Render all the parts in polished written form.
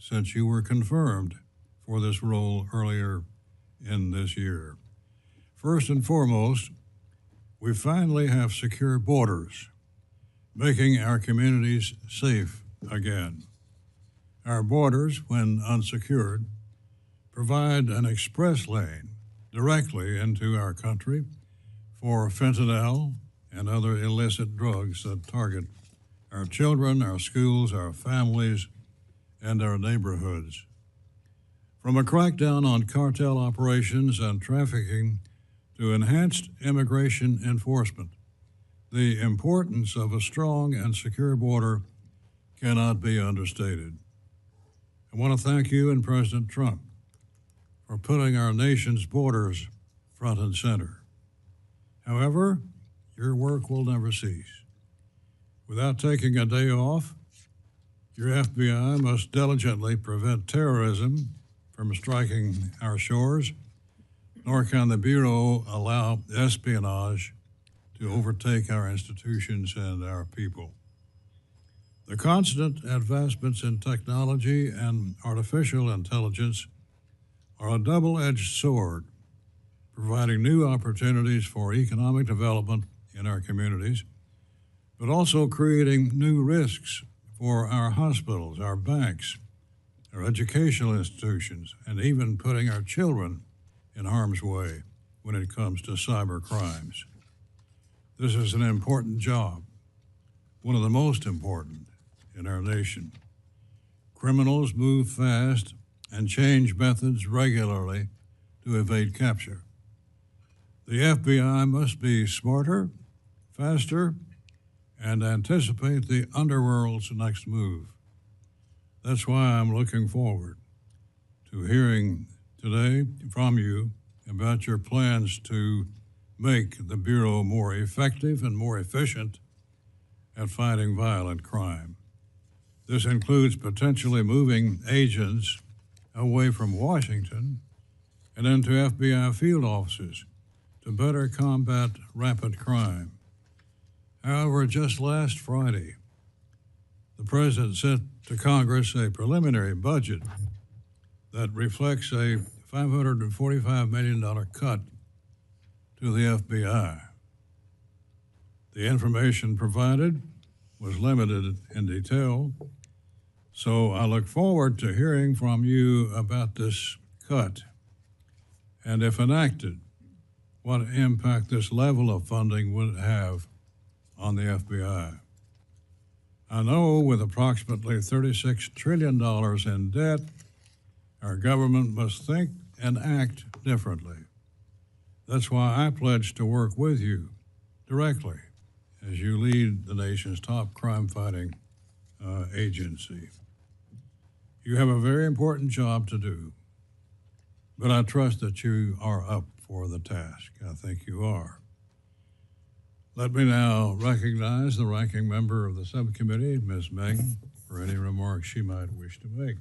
since you were confirmed for this role earlier in this year. First and foremost, we finally have secure borders, making our communities safe again. Our borders, when unsecured, provide an express lane directly into our country for fentanyl and other illicit drugs that target our children, our schools, our families, and our neighborhoods. From a crackdown on cartel operations and trafficking to enhanced immigration enforcement, the importance of a strong and secure border cannot be understated. I want to thank you and President Trump for putting our nation's borders front and center. However, your work will never cease. Without taking a day off, your FBI must diligently prevent terrorism from striking our shores, nor can the Bureau allow espionage to overtake our institutions and our people. The constant advancements in technology and artificial intelligence are a double-edged sword, providing new opportunities for economic development in our communities, but also creating new risks for our hospitals, our banks, our educational institutions, and even putting our children in harm's way when it comes to cyber crimes. This is an important job, one of the most important in our nation. Criminals move fast and change methods regularly to evade capture. The FBI must be smarter, faster, and anticipate the underworld's next move. That's why I'm looking forward to hearing today from you about your plans to make the Bureau more effective and more efficient at fighting violent crime. This includes potentially moving agents away from Washington and into FBI field offices to better combat rampant crime. However, just last Friday, the President sent to Congress a preliminary budget that reflects a $545 million cut to the FBI. The information provided was limited in detail, so I look forward to hearing from you about this cut and, if enacted, what impact this level of funding would have on the FBI. I know with approximately $36 trillion in debt, our government must think and act differently. That's why I pledge to work with you directly as you lead the nation's top crime-fighting agency. You have a very important job to do, but I trust that you are up for the task. I think you are. Let me now recognize the ranking member of the subcommittee, Ms. Meng, for any remarks she might wish to make.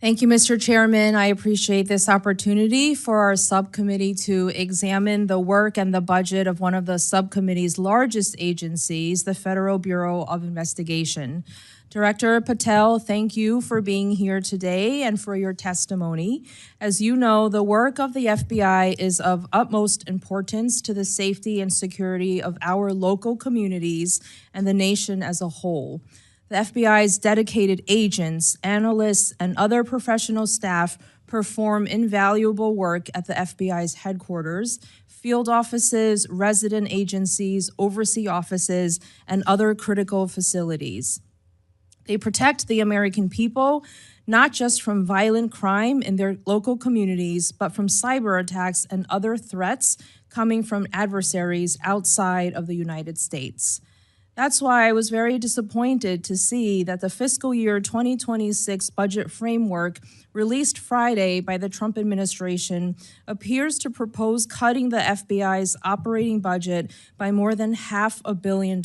Thank you, Mr. Chairman. I appreciate this opportunity for our subcommittee to examine the work and the budget of one of the subcommittee's largest agencies, the Federal Bureau of Investigation. Director Patel, thank you for being here today and for your testimony. As you know, the work of the FBI is of utmost importance to the safety and security of our local communities and the nation as a whole. The FBI's dedicated agents, analysts, and other professional staff perform invaluable work at the FBI's headquarters, field offices, resident agencies, overseas offices, and other critical facilities. They protect the American people, not just from violent crime in their local communities, but from cyber attacks and other threats coming from adversaries outside of the United States. That's why I was very disappointed to see that the fiscal year 2026 budget framework released Friday by the Trump administration appears to propose cutting the FBI's operating budget by more than $500 million.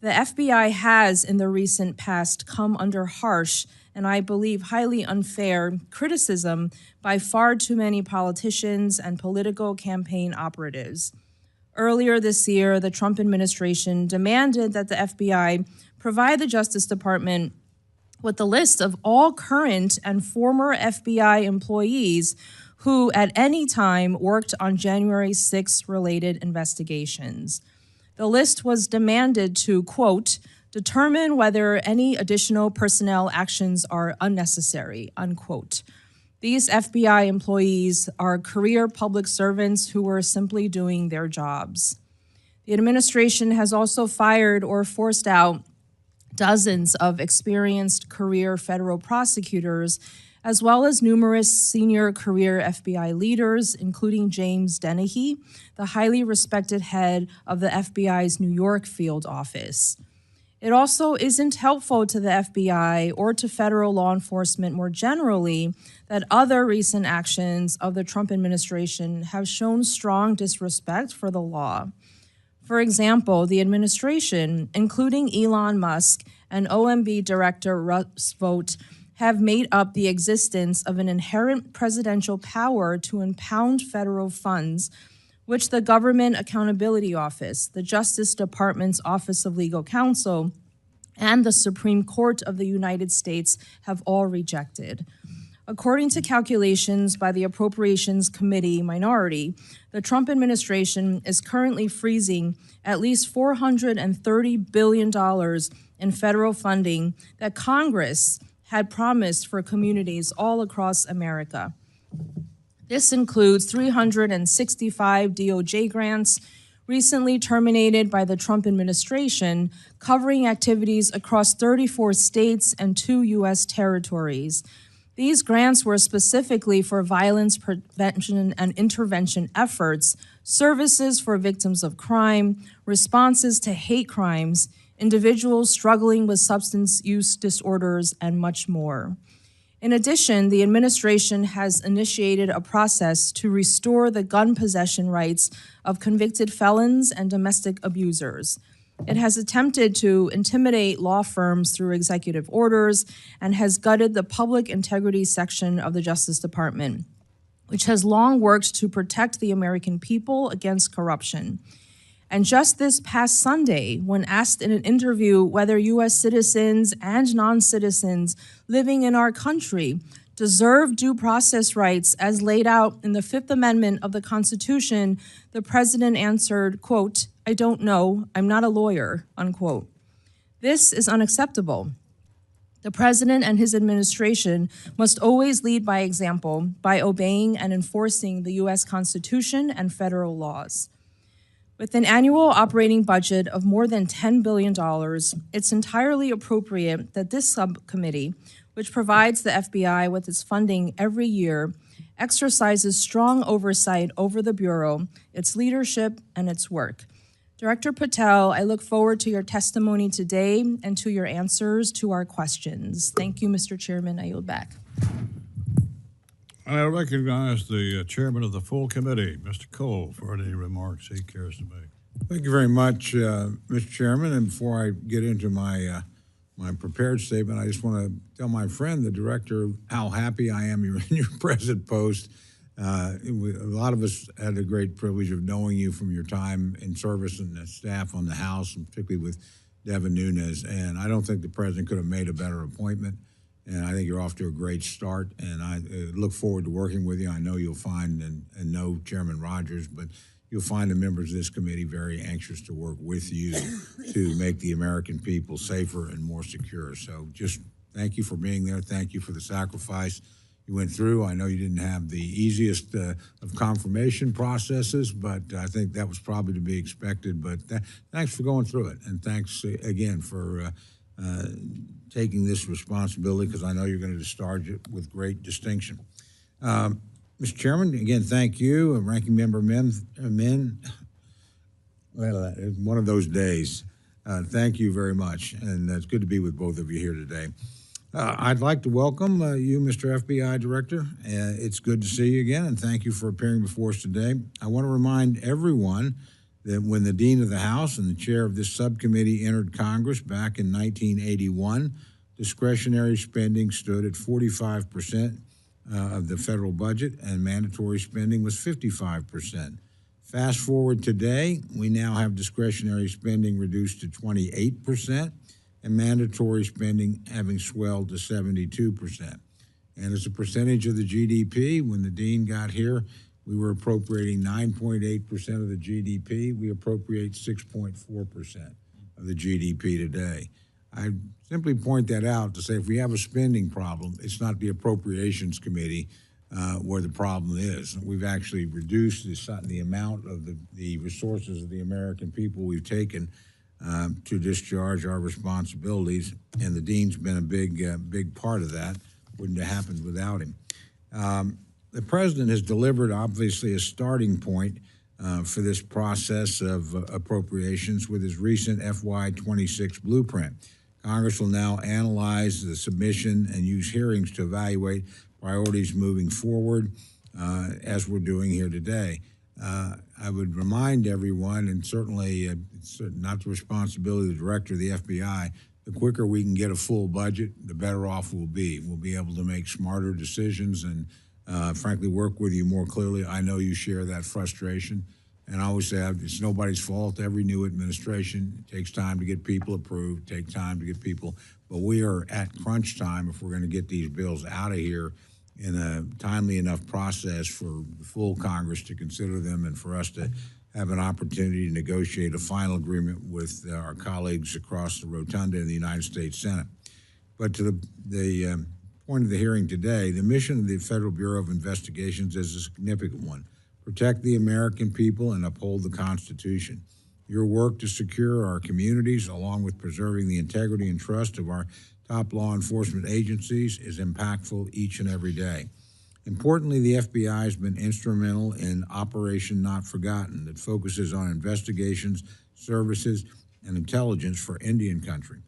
The FBI has, in the recent past, come under harsh and I believe highly unfair criticism by far too many politicians and political campaign operatives. Earlier this year, the Trump administration demanded that the FBI provide the Justice Department with the list of all current and former FBI employees who at any time worked on January 6 related investigations. The list was demanded to, quote, determine whether any additional personnel actions are unnecessary, unquote. These FBI employees are career public servants who were simply doing their jobs. The administration has also fired or forced out dozens of experienced career federal prosecutors, as well as numerous senior career FBI leaders, including James Dennehy, the highly respected head of the FBI's New York field office. It also isn't helpful to the FBI or to federal law enforcement more generally that other recent actions of the Trump administration have shown strong disrespect for the law. For example, the administration, including Elon Musk and OMB Director Russ Vought, have made up the existence of an inherent presidential power to impound federal funds, which the Government Accountability Office, the Justice Department's Office of Legal Counsel, and the Supreme Court of the United States have all rejected. According to calculations by the Appropriations Committee minority, the Trump administration is currently freezing at least $430 billion in federal funding that Congress had promised for communities all across America. This includes 365 DOJ grants recently terminated by the Trump administration, covering activities across 34 states and 2 U.S. territories. These grants were specifically for violence prevention and intervention efforts, services for victims of crime, responses to hate crimes, individuals struggling with substance use disorders, and much more. In addition, the administration has initiated a process to restore the gun possession rights of convicted felons and domestic abusers. It has attempted to intimidate law firms through executive orders and has gutted the public integrity section of the Justice Department, which has long worked to protect the American people against corruption. And just this past Sunday, when asked in an interview whether U.S. citizens and non-citizens living in our country deserve due process rights as laid out in the Fifth Amendment of the Constitution, the president answered, quote, I don't know, I'm not a lawyer, unquote. This is unacceptable. The president and his administration must always lead by example by obeying and enforcing the U.S. Constitution and federal laws. With an annual operating budget of more than $10 billion, it's entirely appropriate that this subcommittee, which provides the FBI with its funding every year, exercises strong oversight over the Bureau, its leadership, and its work. Director Patel, I look forward to your testimony today and to your answers to our questions. Thank you, Mr. Chairman. I yield back. I recognize the chairman of the full committee, Mr. Cole, for any remarks he cares to make. Thank you very much, Mr. Chairman. And before I get into my prepared statement, I just want to tell my friend, the director, how happy I am you're in your present post. A lot of us had the great privilege of knowing you from your time in service and the staff on the House, and particularly with Devin Nunes. And I don't think the president could have made a better appointment. And I think you're off to a great start, and I look forward to working with you. I know you'll find, and know Chairman Rogers, but you'll find the members of this committee very anxious to work with you to make the American people safer and more secure. So just thank you for being there. Thank you for the sacrifice you went through. I know you didn't have the easiest of confirmation processes, but I think that was probably to be expected. But thanks for going through it, and thanks again for taking this responsibility, because I know you're going to discharge it with great distinction. Mr. Chairman, again, thank you. Ranking Member Meng, well, it's one of those days. Thank you very much, and it's good to be with both of you here today. I'd like to welcome you, Mr. FBI Director. It's good to see you again, and thank you for appearing before us today. I want to remind everyone that when the Dean of the House and the chair of this subcommittee entered Congress back in 1981, discretionary spending stood at 45% of the federal budget, and mandatory spending was 55%. Fast forward today, we now have discretionary spending reduced to 28%, and mandatory spending having swelled to 72%. And as a percentage of the GDP, when the Dean got here, we were appropriating 9.8% of the GDP. We appropriate 6.4% of the GDP today. I simply point that out to say if we have a spending problem, it's not the Appropriations Committee where the problem is. We've actually reduced the amount of the resources of the American people we've taken to discharge our responsibilities, and the Dean's been a big part of that. Wouldn't have happened without him. The President has delivered, obviously, a starting point for this process of appropriations with his recent FY26 blueprint. Congress will now analyze the submission and use hearings to evaluate priorities moving forward, as we're doing here today. I would remind everyone, and certainly it's not the responsibility of the Director of the FBI, the quicker we can get a full budget, the better off we'll be. We'll be able to make smarter decisions and, frankly, work with you more clearly. I know you share that frustration. And I always say it's nobody's fault. Every new administration, it takes time to get people approved, takes time to get people. But we are at crunch time if we're going to get these bills out of here in a timely enough process for the full Congress to consider them and for us to have an opportunity to negotiate a final agreement with our colleagues across the rotunda in the United States Senate. But to the point of the hearing today, the mission of the Federal Bureau of Investigations is a significant one. Protect the American people and uphold the Constitution. Your work to secure our communities, along with preserving the integrity and trust of our top law enforcement agencies, is impactful each and every day. Importantly, the FBI has been instrumental in Operation Not Forgotten that focuses on investigations, services, and intelligence for Indian country.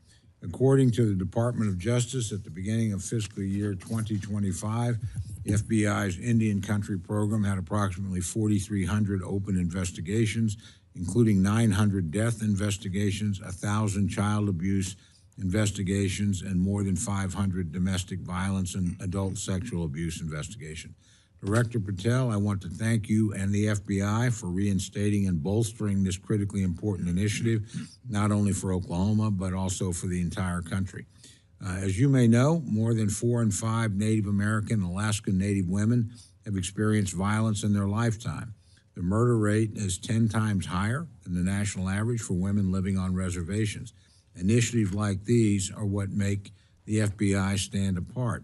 According to the Department of Justice, at the beginning of fiscal year 2025, the FBI's Indian country program had approximately 4,300 open investigations, including 900 death investigations, 1,000 child abuse investigations, and more than 500 domestic violence and adult sexual abuse investigations. Director Patel, I want to thank you and the FBI for reinstating and bolstering this critically important initiative, not only for Oklahoma, but also for the entire country. As you may know, more than 4 in 5 Native American and Alaskan Native women have experienced violence in their lifetime. The murder rate is 10 times higher than the national average for women living on reservations. Initiatives like these are what make the FBI stand apart.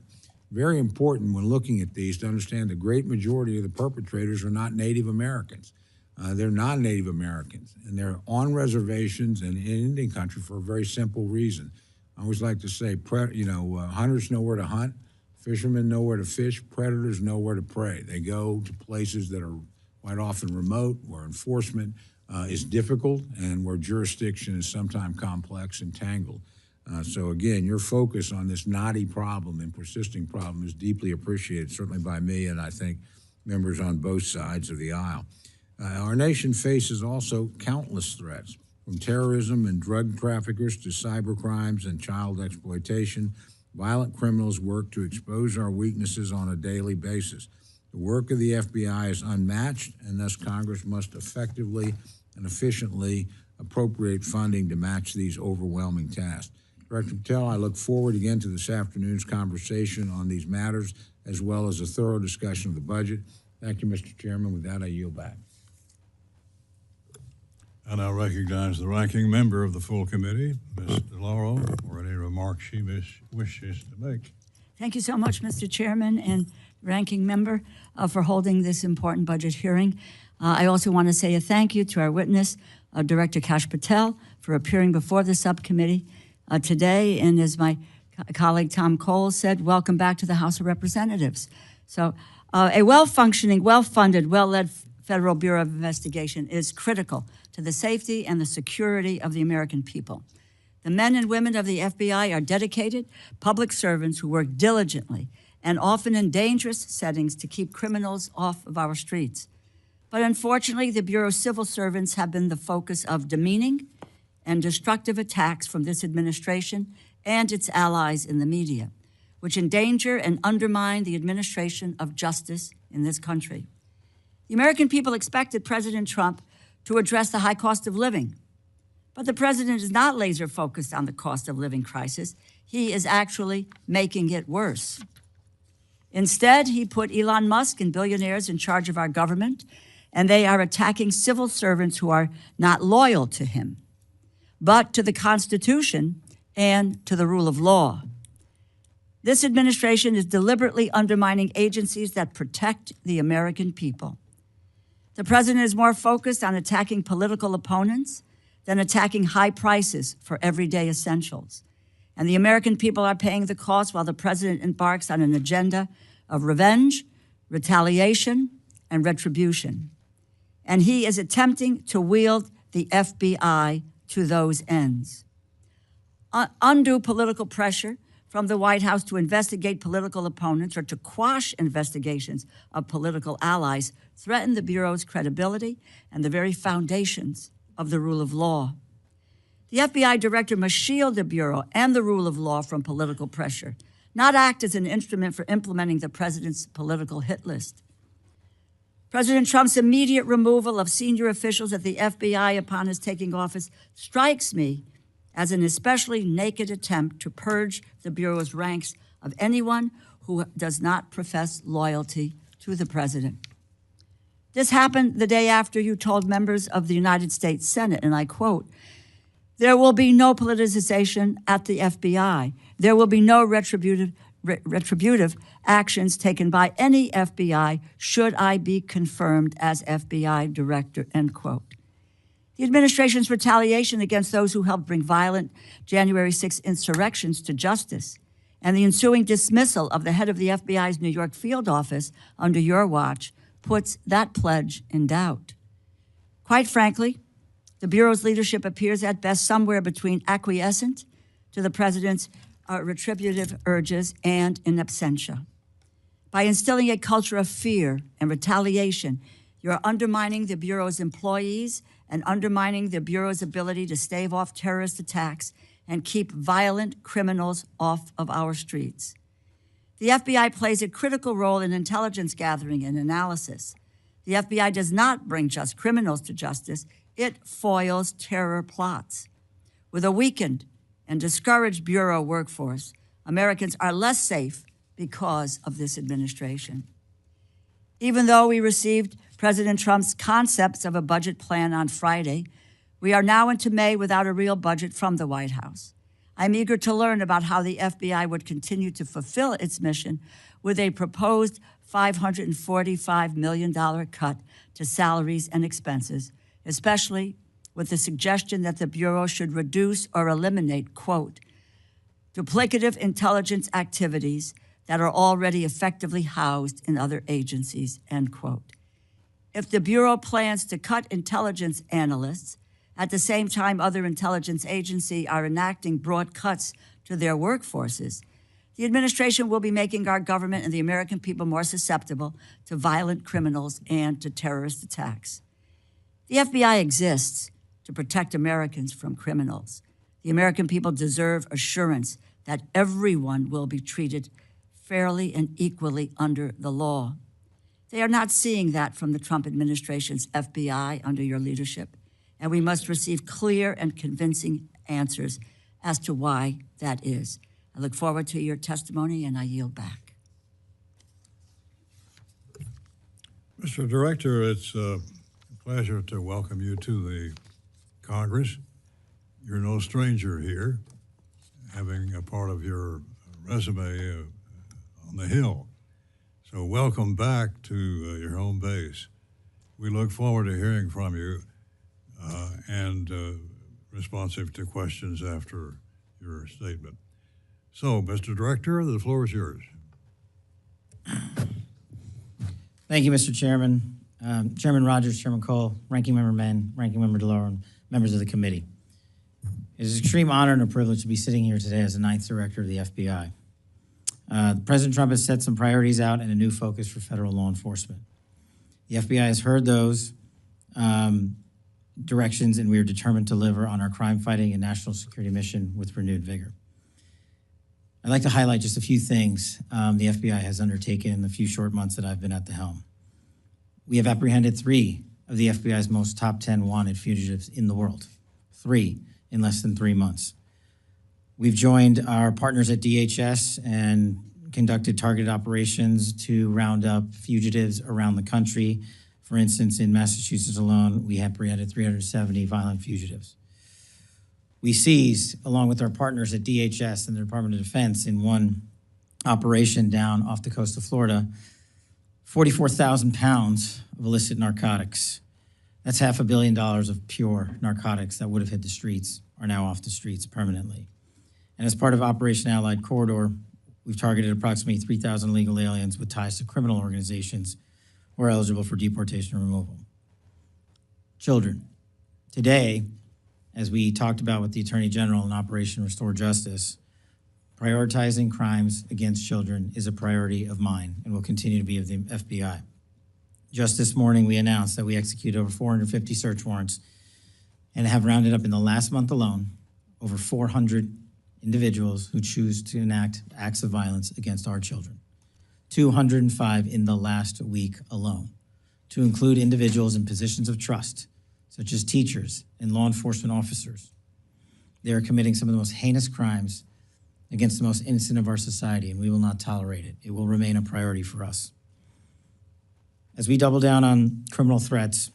Very important when looking at these to understand the great majority of the perpetrators are not Native Americans. They're non-Native Americans, and they're on reservations and in Indian country for a very simple reason. I always like to say, hunters know where to hunt, fishermen know where to fish, predators know where to prey. They go to places that are quite often remote, where enforcement is difficult, and where jurisdiction is sometimes complex and tangled. So again, your focus on this knotty problem and persisting problem is deeply appreciated, certainly by me and I think members on both sides of the aisle. Our nation faces also countless threats, from terrorism and drug traffickers to cyber crimes and child exploitation. Violent criminals work to expose our weaknesses on a daily basis. The work of the FBI is unmatched, and thus Congress must effectively and efficiently appropriate funding to match these overwhelming tasks. Director Patel, I look forward again to this afternoon's conversation on these matters, as well as a thorough discussion of the budget. Thank you, Mr. Chairman. With that, I yield back. I now recognize the ranking member of the full committee, Ms. DeLauro, for any remarks she wishes to make. Thank you so much, Mr. Chairman and ranking member, for holding this important budget hearing. I also want to say a thank you to our witness, Director Kash Patel, for appearing before the subcommittee today. And as my colleague Tom Cole said, welcome back to the House of Representatives. So a well-functioning, well-funded, well-led Federal Bureau of Investigation is critical to the safety and the security of the American people. The men and women of the FBI are dedicated public servants who work diligently and often in dangerous settings to keep criminals off of our streets. But unfortunately, the Bureau's civil servants have been the focus of demeaning and destructive attacks from this administration and its allies in the media, which endanger and undermine the administration of justice in this country. The American people expected President Trump to address the high cost of living, But the president is not laser focused on the cost of living crisis. He is actually making it worse. Instead, he put Elon Musk and billionaires in charge of our government, and they are attacking civil servants who are not loyal to him, but to the Constitution and to the rule of law. This administration is deliberately undermining agencies that protect the American people. The president is more focused on attacking political opponents than attacking high prices for everyday essentials. And the American people are paying the cost while the president embarks on an agenda of revenge, retaliation, and retribution. And he is attempting to wield the FBI to those ends. Undue political pressure from the White House to investigate political opponents or to quash investigations of political allies threaten the Bureau's credibility and the very foundations of the rule of law. The FBI director must shield the Bureau and the rule of law from political pressure, not act as an instrument for implementing the president's political hit list. President Trump's immediate removal of senior officials at the FBI upon his taking office strikes me as an especially naked attempt to purge the Bureau's ranks of anyone who does not profess loyalty to the president. This happened the day after you told members of the United States Senate, and I quote, "There will be no politicization at the FBI. There will be no retributive actions taken by any FBI should I be confirmed as FBI director," end quote. The administration's retaliation against those who helped bring violent January 6 insurrections to justice and the ensuing dismissal of the head of the FBI's New York field office under your watch puts that pledge in doubt. Quite frankly, the Bureau's leadership appears at best somewhere between acquiescent to the president's retributive urges and in absentia. By instilling a culture of fear and retaliation, you're undermining the Bureau's employees and undermining the Bureau's ability to stave off terrorist attacks and keep violent criminals off of our streets. The FBI plays a critical role in intelligence gathering and analysis. The FBI does not bring just criminals to justice, it foils terror plots. With a weakened and discouraged Bureau workforce, Americans are less safe because of this administration. Even though we received President Trump's concepts of a budget plan on Friday, we are now into May without a real budget from the White House. I'm eager to learn about how the FBI would continue to fulfill its mission with a proposed $545 million cut to salaries and expenses, especially with the suggestion that the Bureau should reduce or eliminate, quote, duplicative intelligence activities that are already effectively housed in other agencies, end quote. If the Bureau plans to cut intelligence analysts, at the same time other intelligence agencies are enacting broad cuts to their workforces, the administration will be making our government and the American people more susceptible to violent criminals and to terrorist attacks. The FBI exists to protect Americans from criminals. The American people deserve assurance that everyone will be treated fairly and equally under the law. They are not seeing that from the Trump administration's FBI under your leadership, and we must receive clear and convincing answers as to why that is. I look forward to your testimony, and I yield back. Mr. Director, it's a pleasure to welcome you to the Congress. You're no stranger here, having a part of your resume on the Hill. So welcome back to your home base. We look forward to hearing from you and responsive to questions after your statement. So, Mr. Director, the floor is yours. Thank you, Mr. Chairman. Chairman Rogers, Chairman Cole, Ranking Member Meng, Ranking Member DeLauro, and members of the committee. It is an extreme honor and a privilege to be sitting here today as the 9th Director of the FBI. President Trump has set some priorities out and a new focus for federal law enforcement. The FBI has heard those directions, and we are determined to deliver on our crime-fighting and national security mission with renewed vigor. I'd like to highlight just a few things the FBI has undertaken in the few short months that I've been at the helm. We have apprehended 3 of the FBI's most top 10 wanted fugitives in the world. 3 in less than 3 months. We've joined our partners at DHS and conducted targeted operations to round up fugitives around the country. For instance, in Massachusetts alone, we apprehended 370 violent fugitives. We seized, along with our partners at DHS and the Department of Defense in one operation down off the coast of Florida, 44,000 pounds of illicit narcotics. That's $500 million of pure narcotics that would have hit the streets, are now off the streets permanently. And as part of Operation Allied Corridor, we've targeted approximately 3,000 illegal aliens with ties to criminal organizations who are eligible for deportation or removal. Children. Today, as we talked about with the Attorney General in Operation Restore Justice, prioritizing crimes against children is a priority of mine and will continue to be of the FBI. Just this morning, we announced that we executed over 450 search warrants and have rounded up in the last month alone over 400 individuals who choose to enact acts of violence against our children. 205 in the last week alone, to include individuals in positions of trust, such as teachers and law enforcement officers. They are committing some of the most heinous crimes against the most innocent of our society, and we will not tolerate it. It will remain a priority for us. As we double down on criminal threats,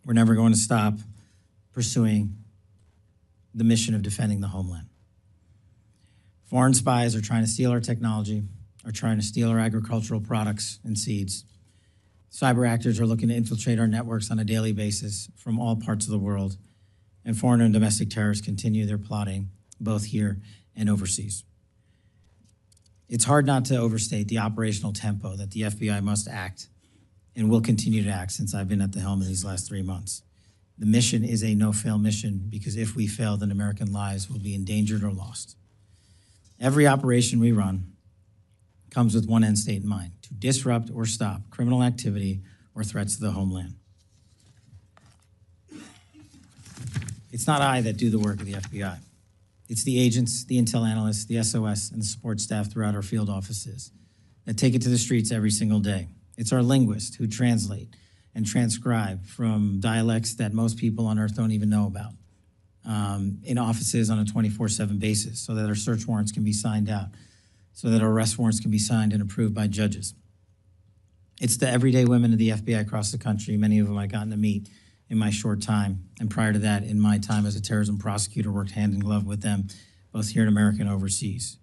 we're never going to stop pursuing the mission of defending the homeland. Foreign spies are trying to steal our technology, are trying to steal our agricultural products and seeds. Cyber actors are looking to infiltrate our networks on a daily basis from all parts of the world, and foreign and domestic terrorists continue their plotting, both here and overseas. It's hard not to overstate the operational tempo that the FBI must act and will continue to act since I've been at the helm of these last 3 months. The mission is a no-fail mission because if we fail, then American lives will be endangered or lost. Every operation we run comes with one end state in mind: to disrupt or stop criminal activity or threats to the homeland. It's not I that do the work of the FBI. It's the agents, the intel analysts, the SOS, and the support staff throughout our field offices that take it to the streets every single day. It's our linguists who translate and transcribe from dialects that most people on earth don't even know about in offices on a 24/7 basis so that our search warrants can be signed out, so that our arrest warrants can be signed and approved by judges. It's the everyday women of the FBI across the country, many of whom I've gotten to meet in my short time. And prior to that, in my time as a terrorism prosecutor, worked hand in glove with them, both here in America and overseas.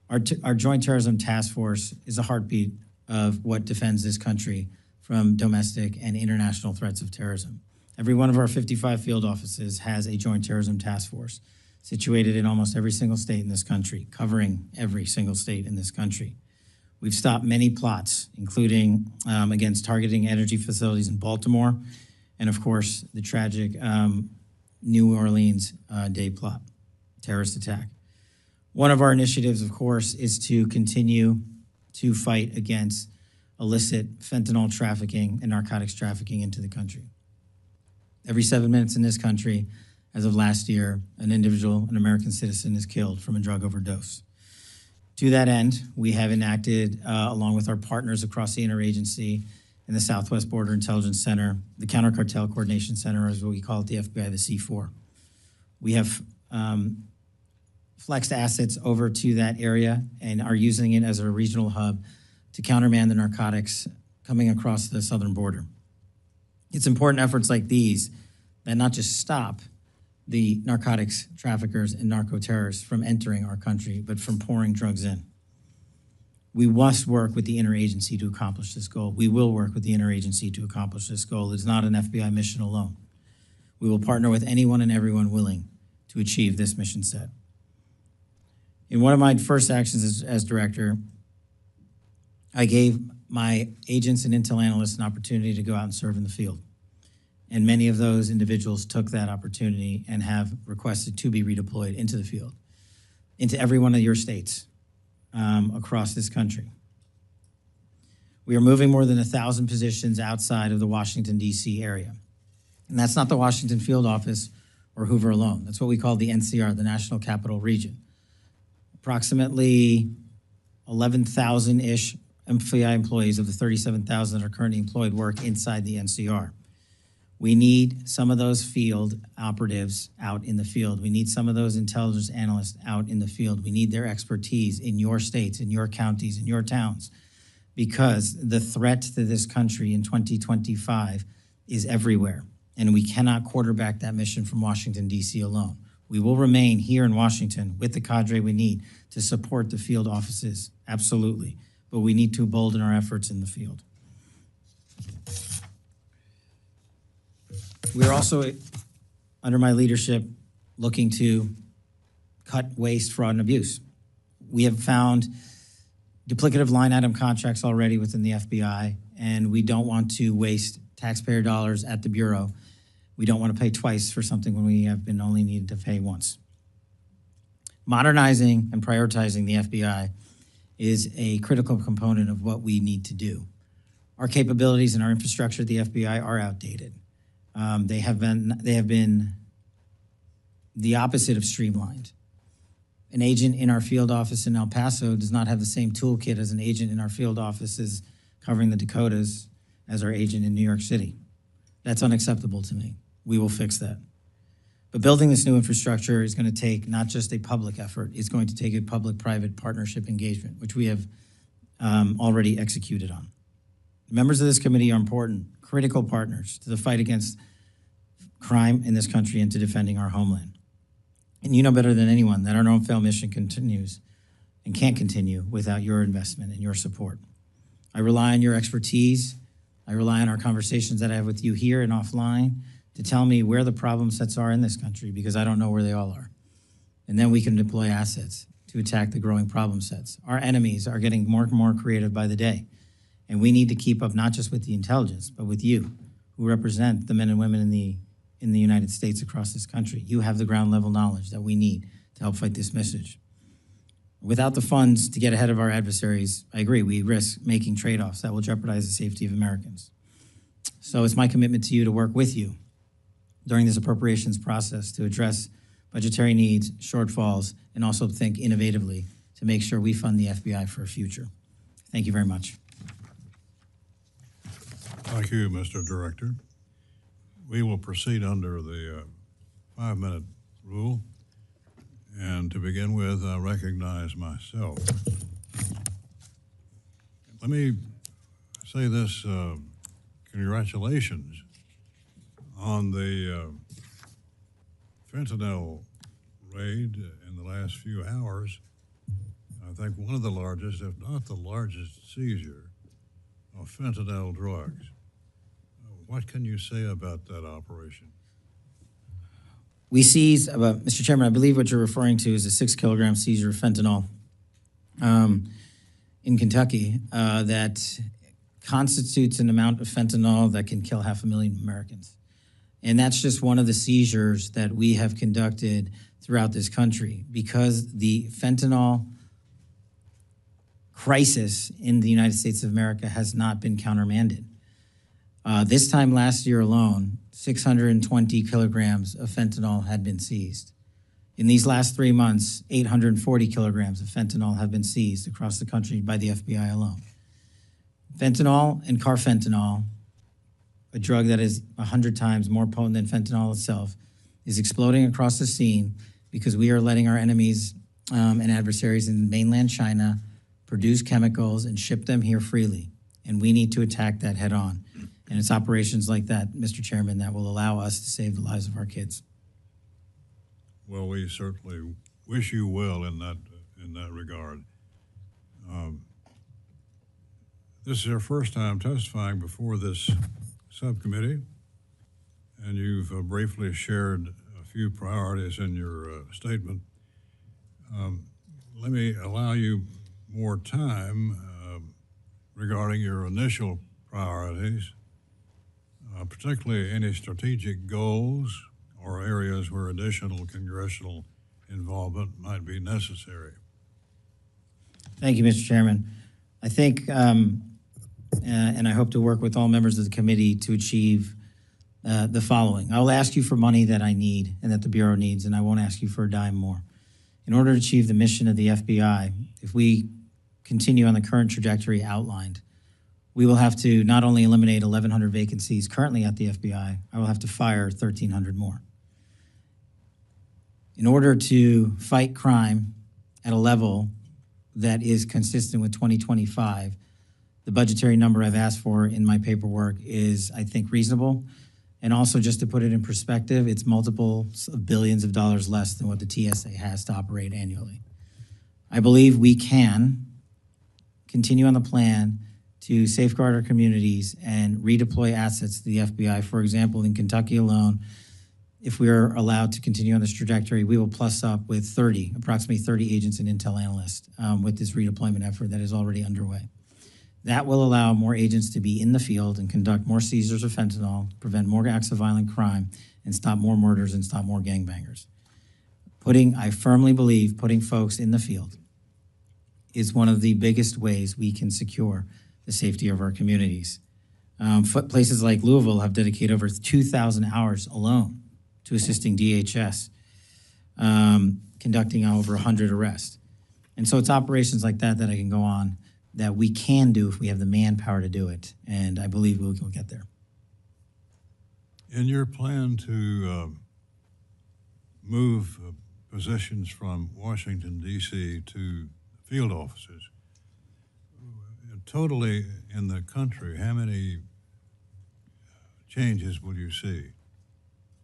Our Joint Terrorism Task Force is a heartbeat of what defends this country from domestic and international threats of terrorism. Every one of our 55 field offices has a Joint Terrorism Task Force situated in almost every single state in this country, covering every single state in this country. We've stopped many plots, including against targeting energy facilities in Baltimore, and of course, the tragic New Orleans day plot, terrorist attack. One of our initiatives, of course, is to continue to fight against illicit fentanyl trafficking and narcotics trafficking into the country. Every 7 minutes in this country, as of last year, an individual, an American citizen, is killed from a drug overdose. To that end, we have enacted, along with our partners across the interagency in the Southwest Border Intelligence Center, the Counter Cartel Coordination Center, or as what we call it, the FBI, the C4. We have flexed assets over to that area and are using it as a regional hub to countermand the narcotics coming across the southern border. It's important efforts like these that not just stop the narcotics traffickers and narco-terrorists from entering our country, but from pouring drugs in. We must work with the interagency to accomplish this goal. We will work with the interagency to accomplish this goal. It's not an FBI mission alone. We will partner with anyone and everyone willing to achieve this mission set. In one of my first actions as director, I gave my agents and intel analysts an opportunity to go out and serve in the field. And many of those individuals took that opportunity and have requested to be redeployed into the field, into every one of your states across this country. We are moving more than 1,000 positions outside of the Washington, D.C. area. And that's not the Washington field office or Hoover alone. That's what we call the NCR, the National Capital Region. Approximately 11,000-ish FBI employees of the 37,000 that are currently employed work inside the NCR. We need some of those field operatives out in the field. We need some of those intelligence analysts out in the field. We need their expertise in your states, in your counties, in your towns, because the threat to this country in 2025 is everywhere, and we cannot quarterback that mission from Washington, D.C. alone. We will remain here in Washington with the cadre we need to support the field offices, absolutely, but we need to bolden our efforts in the field. We're also, under my leadership, looking to cut waste, fraud, and abuse. We have found duplicative line item contracts already within the FBI, and we don't want to waste taxpayer dollars at the Bureau. We don't want to pay twice for something when we have been only needed to pay once. Modernizing and prioritizing the FBI is a critical component of what we need to do. Our capabilities and our infrastructure at the FBI are outdated. They have been the opposite of streamlined. An agent in our field office in El Paso does not have the same toolkit as an agent in our field offices covering the Dakotas as our agent in New York City. That's unacceptable to me. We will fix that. But building this new infrastructure is going to take not just a public effort, it's going to take a public-private partnership engagement, which we have already executed on. Members of this committee are important, critical partners to the fight against crime in this country and to defending our homeland. And you know better than anyone that our no-fail mission continues and can't continue without your investment and your support. I rely on your expertise. I rely on our conversations that I have with you here and offline to tell me where the problem sets are in this country, because I don't know where they all are. And then we can deploy assets to attack the growing problem sets. Our enemies are getting more and more creative by the day. And we need to keep up not just with the intelligence, but with you, who represent the men and women in the United States across this country. You have the ground level knowledge that we need to help fight this message. Without the funds to get ahead of our adversaries, I agree, we risk making trade-offs that will jeopardize the safety of Americans. So it's my commitment to you to work with you during this appropriations process to address budgetary needs, shortfalls, and also think innovatively to make sure we fund the FBI for a future. Thank you very much. Thank you, Mr. Director. We will proceed under the 5-minute rule. And to begin with, I recognize myself. Let me say this, congratulations on the fentanyl raid in the last few hours. I think one of the largest, if not the largest, seizure of fentanyl drugs. What can you say about that operation? We seized, Mr. Chairman, I believe what you're referring to is a 6-kilogram seizure of fentanyl in Kentucky that constitutes an amount of fentanyl that can kill 500,000 Americans. And that's just one of the seizures that we have conducted throughout this country, because the fentanyl crisis in the United States of America has not been countermanded. This time last year alone, 620 kilograms of fentanyl had been seized. In these last 3 months, 840 kilograms of fentanyl have been seized across the country by the FBI alone. Fentanyl and carfentanil, a drug that is 100 times more potent than fentanyl itself, is exploding across the scene because we are letting our enemies and adversaries in mainland China produce chemicals and ship them here freely. And we need to attack that head on. And it's operations like that, Mr. Chairman, that will allow us to save the lives of our kids. Well, we certainly wish you well in that regard. This is your first time testifying before this subcommittee, and you've briefly shared a few priorities in your statement. Let me allow you more time regarding your initial priorities, particularly any strategic goals or areas where additional congressional involvement might be necessary. Thank you, Mr. Chairman. I think, and I hope to work with all members of the committee to achieve the following. I will ask you for money that I need and that the Bureau needs, and I won't ask you for a dime more. In order to achieve the mission of the FBI, if we continue on the current trajectory outlined, we will have to not only eliminate 1,100 vacancies currently at the FBI, I will have to fire 1,300 more. In order to fight crime at a level that is consistent with 2025, the budgetary number I've asked for in my paperwork is, I think, reasonable. And also, just to put it in perspective, it's multiples of billions of dollars less than what the TSA has to operate annually. I believe we can continue on the plan to safeguard our communities and redeploy assets to the FBI. For example, in Kentucky alone, if we are allowed to continue on this trajectory, we will plus up with approximately 30 agents and intel analysts with this redeployment effort that is already underway. That will allow more agents to be in the field and conduct more seizures of fentanyl, prevent more acts of violent crime, and stop more murders and stop more gangbangers. I firmly believe putting folks in the field is one of the biggest ways we can secure the safety of our communities. Places like Louisville have dedicated over 2,000 hours alone to assisting DHS, conducting over 100 arrests. And so it's operations like that I can go on that we can do if we have the manpower to do it, and I believe we'll get there. In your plan to move positions from Washington, D.C. to field offices, totally in the country, how many changes will you see?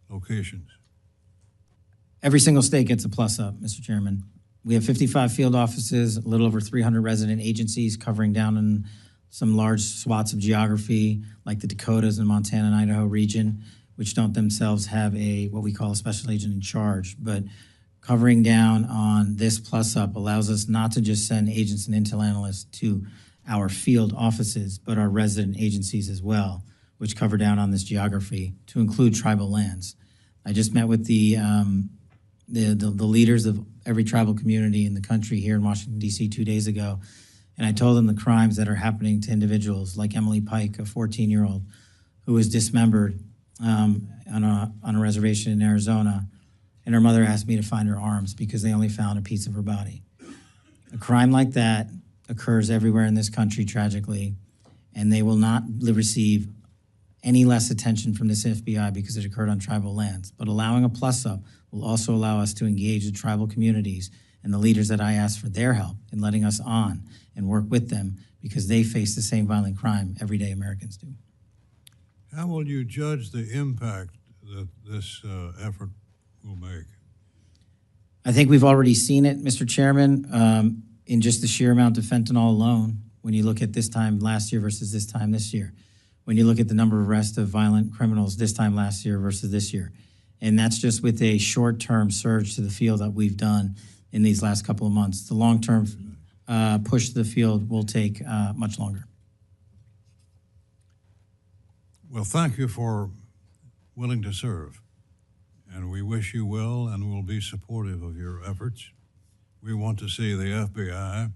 Locations? Every single state gets a plus up, Mr. Chairman. We have 55 field offices, a little over 300 resident agencies covering down in some large swaths of geography, like the Dakotas and Montana and Idaho region, which don't themselves have what we call a special agent in charge. But covering down on this plus up allows us not to just send agents and intel analysts to our field offices, but our resident agencies as well, which cover down on this geography to include tribal lands. I just met with the leaders of every tribal community in the country here in Washington, D.C. 2 days ago, and I told them the crimes that are happening to individuals like Emily Pike, a 14-year-old who was dismembered on a reservation in Arizona, and her mother asked me to find her arms because they only found a piece of her body. A crime like that occurs everywhere in this country, tragically, and they will not receive any less attention from this FBI because it occurred on tribal lands. But allowing a plus-up will also allow us to engage the tribal communities and the leaders that I asked for their help in letting us on and work with them because they face the same violent crime everyday Americans do. How will you judge the impact that this effort will make? I think we've already seen it, Mr. Chairman, in just the sheer amount of fentanyl alone, when you look at this time last year versus this time this year. When you look at the number of arrests of violent criminals this time last year versus this year. And that's just with a short-term surge to the field that we've done in these last couple of months. The long-term push to the field will take much longer. Well, thank you for willing to serve. And we wish you well and will be supportive of your efforts. We want to see the FBI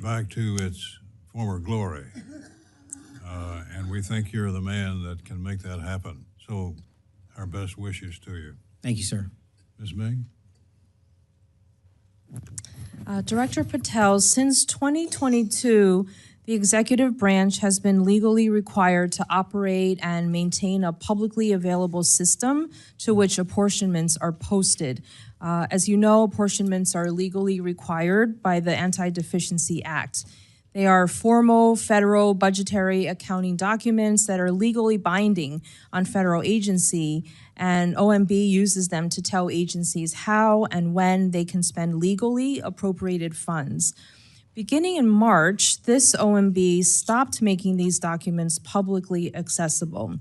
back to its former glory. And we think you're the man that can make that happen. So our best wishes to you. Thank you, sir. Ms. Meng? Director Patel, since 2022, the executive branch has been legally required to operate and maintain a publicly available system to which apportionments are posted. As you know, apportionments are legally required by the Anti-Deficiency Act. They are formal federal budgetary accounting documents that are legally binding on federal agency, and OMB uses them to tell agencies how and when they can spend legally appropriated funds. Beginning in March, this OMB stopped making these documents publicly accessible.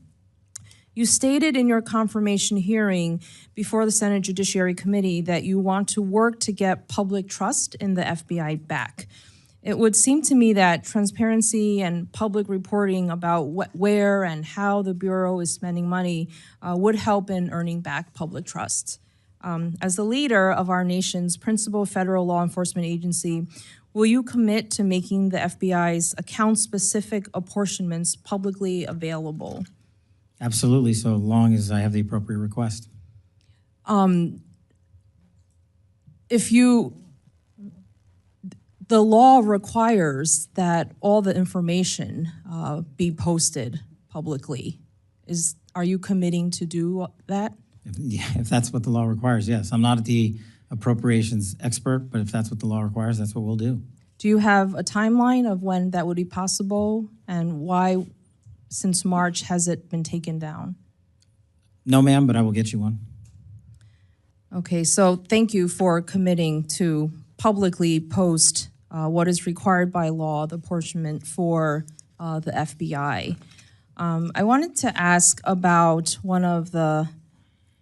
You stated in your confirmation hearing before the Senate Judiciary Committee that you want to work to get public trust in the FBI back. It would seem to me that transparency and public reporting about where and how the Bureau is spending money would help in earning back public trust. As the leader of our nation's principal federal law enforcement agency, will you commit to making the FBI's account-specific apportionments publicly available? Absolutely, so long as I have the appropriate request. the law requires that all the information be posted publicly. Are you committing to do that? If that's what the law requires, yes. I'm not the appropriations expert, but if that's what the law requires, that's what we'll do. Do you have a timeline of when that would be possible, and why, since March, has it been taken down? No, ma'am, but I will get you one. Okay, so thank you for committing to publicly post what is required by law, the apportionment for the FBI. I wanted to ask about one of the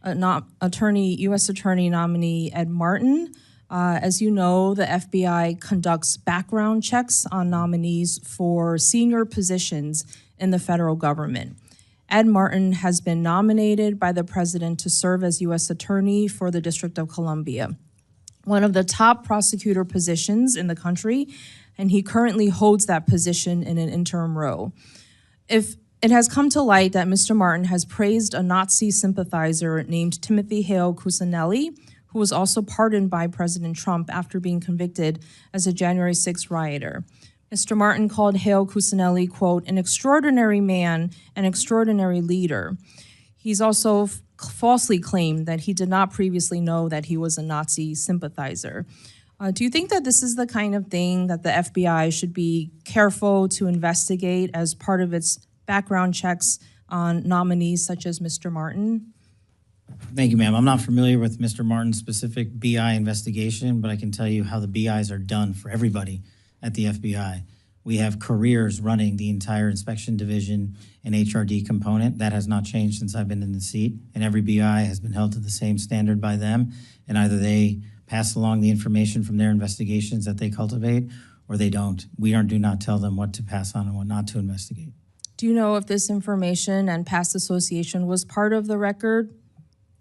U.S. Attorney nominee Ed Martin. As you know, the FBI conducts background checks on nominees for senior positions in the federal government. Ed Martin has been nominated by the president to serve as U.S. Attorney for the District of Columbia, one of the top prosecutor positions in the country, and he currently holds that position in an interim role. If it has come to light that Mr. Martin has praised a Nazi sympathizer named Timothy Hale Cuccinelli, who was also pardoned by President Trump after being convicted as a January 6th rioter. Mr. Martin called Hale Cuccinelli, quote, an extraordinary man, an extraordinary leader. He's also falsely claimed that he did not previously know that he was a Nazi sympathizer. Do you think that this is the kind of thing that the FBI should be careful to investigate as part of its background checks on nominees such as Mr. Martin? Thank you, ma'am. I'm not familiar with Mr. Martin's specific BI investigation, but I can tell you how the BIs are done for everybody at the FBI. We have careers running the entire inspection division and HRD component. That has not changed since I've been in the seat, and every BI has been held to the same standard by them, and either they pass along the information from their investigations that they cultivate, or they don't. We do not tell them what to pass on and what not to investigate. Do you know if this information and past association was part of the record?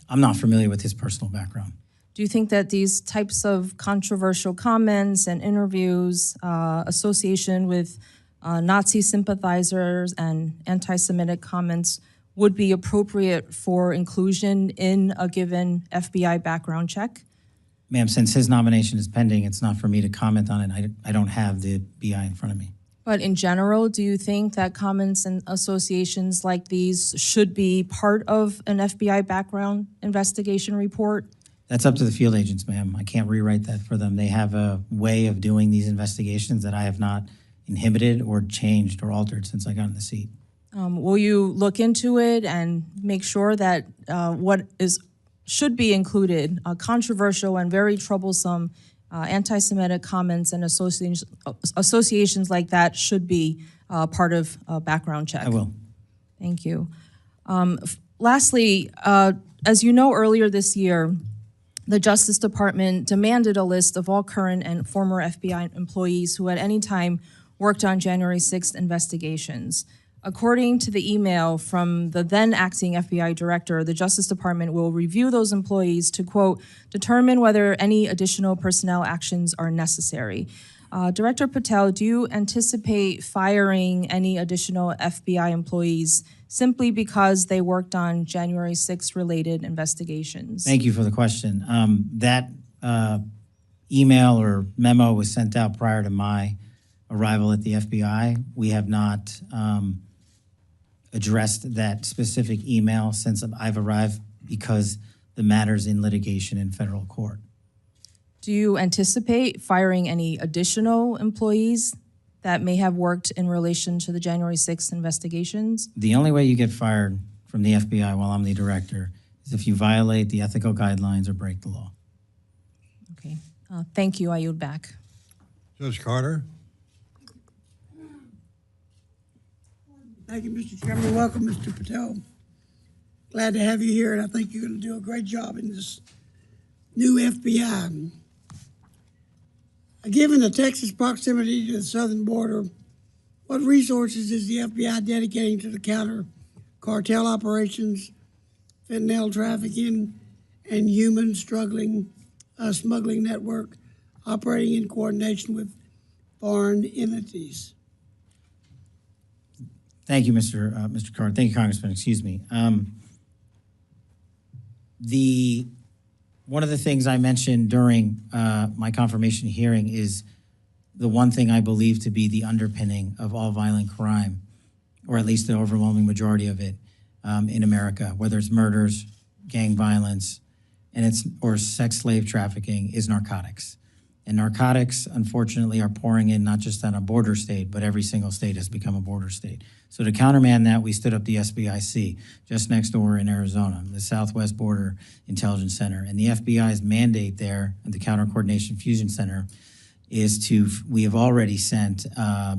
I'm not familiar with his personal background. Do you think that these types of controversial comments and interviews, association with Nazi sympathizers and anti-Semitic comments would be appropriate for inclusion in a given FBI background check? Ma'am, since his nomination is pending, it's not for me to comment on it. I don't have the BI in front of me. But in general, do you think that comments and associations like these should be part of an FBI background investigation report? That's up to the field agents, ma'am. I can't rewrite that for them. They have a way of doing these investigations that I have not inhibited or changed or altered since I got in the seat. Will you look into it and make sure that should be included, controversial and very troublesome anti-Semitic comments and associations like that should be part of a background check? I will. Thank you. Lastly, as you know, earlier this year, the Justice Department demanded a list of all current and former FBI employees who at any time worked on January 6th investigations. According to the email from the then acting FBI director, the Justice Department will review those employees to, quote, determine whether any additional personnel actions are necessary. Director Patel, do you anticipate firing any additional FBI employees simply because they worked on January 6th related investigations? Thank you for the question. That email or memo was sent out prior to my arrival at the FBI. We have not addressed that specific email since I've arrived because the matter's in litigation in federal court. Do you anticipate firing any additional employees that may have worked in relation to the January 6th investigations? The only way you get fired from the FBI while I'm the director is if you violate the ethical guidelines or break the law. Okay. Thank you. I yield back. Judge Carter? Thank you, Mr. Chairman. Welcome, Mr. Patel. Glad to have you here, and I think you're going to do a great job in this new FBI. Given the Texas proximity to the southern border, what resources is the FBI dedicating to the counter cartel operations, fentanyl trafficking, and human smuggling network operating in coordination with foreign entities? Thank you, Mr. Carter. Thank you, Congressman. Excuse me. One of the things I mentioned during my confirmation hearing is the one thing I believe to be the underpinning of all violent crime, or at least the overwhelming majority of it in America, whether it's murders, gang violence, or sex slave trafficking, is narcotics. And narcotics, unfortunately, are pouring in not just on a border state, but every single state has become a border state. So to countermand that, we stood up the SBIC just next door in Arizona, the Southwest Border Intelligence Center. And the FBI's mandate there at the Counter Coordination Fusion Center is we have already sent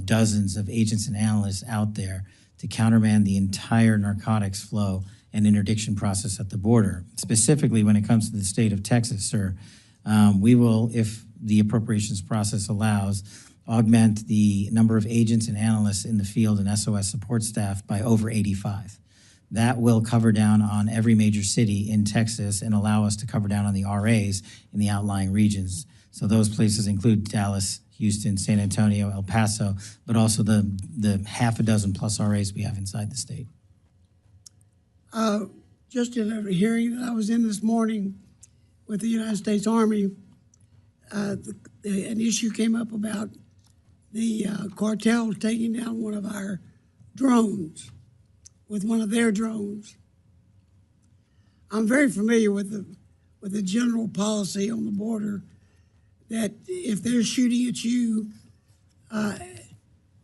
dozens of agents and analysts out there to countermand the entire narcotics flow and interdiction process at the border. Specifically, when it comes to the state of Texas, sir, we will, if the appropriations process allows, augment the number of agents and analysts in the field and SOS support staff by over 85. That will cover down on every major city in Texas and allow us to cover down on the RAs in the outlying regions. So those places include Dallas, Houston, San Antonio, El Paso, but also the half a dozen plus RAs we have inside the state. Just in a hearing that I was in this morning with the United States Army, an issue came up about the cartel taking down one of our drones with one of their drones. I'm very familiar with the general policy on the border that if they're shooting at you,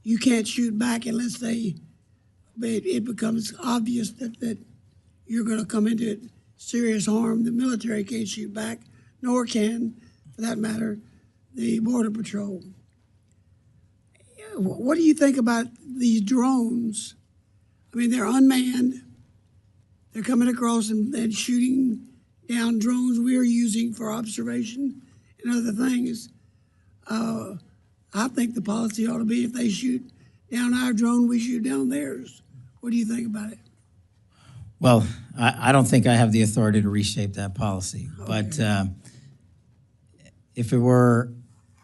you can't shoot back unless it becomes obvious that you're going to come into serious harm. The military can't shoot back, nor can, for that matter, the Border Patrol. What do you think about these drones? I mean, they're unmanned. They're coming across and shooting down drones we're using for observation and other things. I think the policy ought to be if they shoot down our drone, we shoot down theirs. What do you think about it? Well, I don't think I have the authority to reshape that policy. Okay. But if it were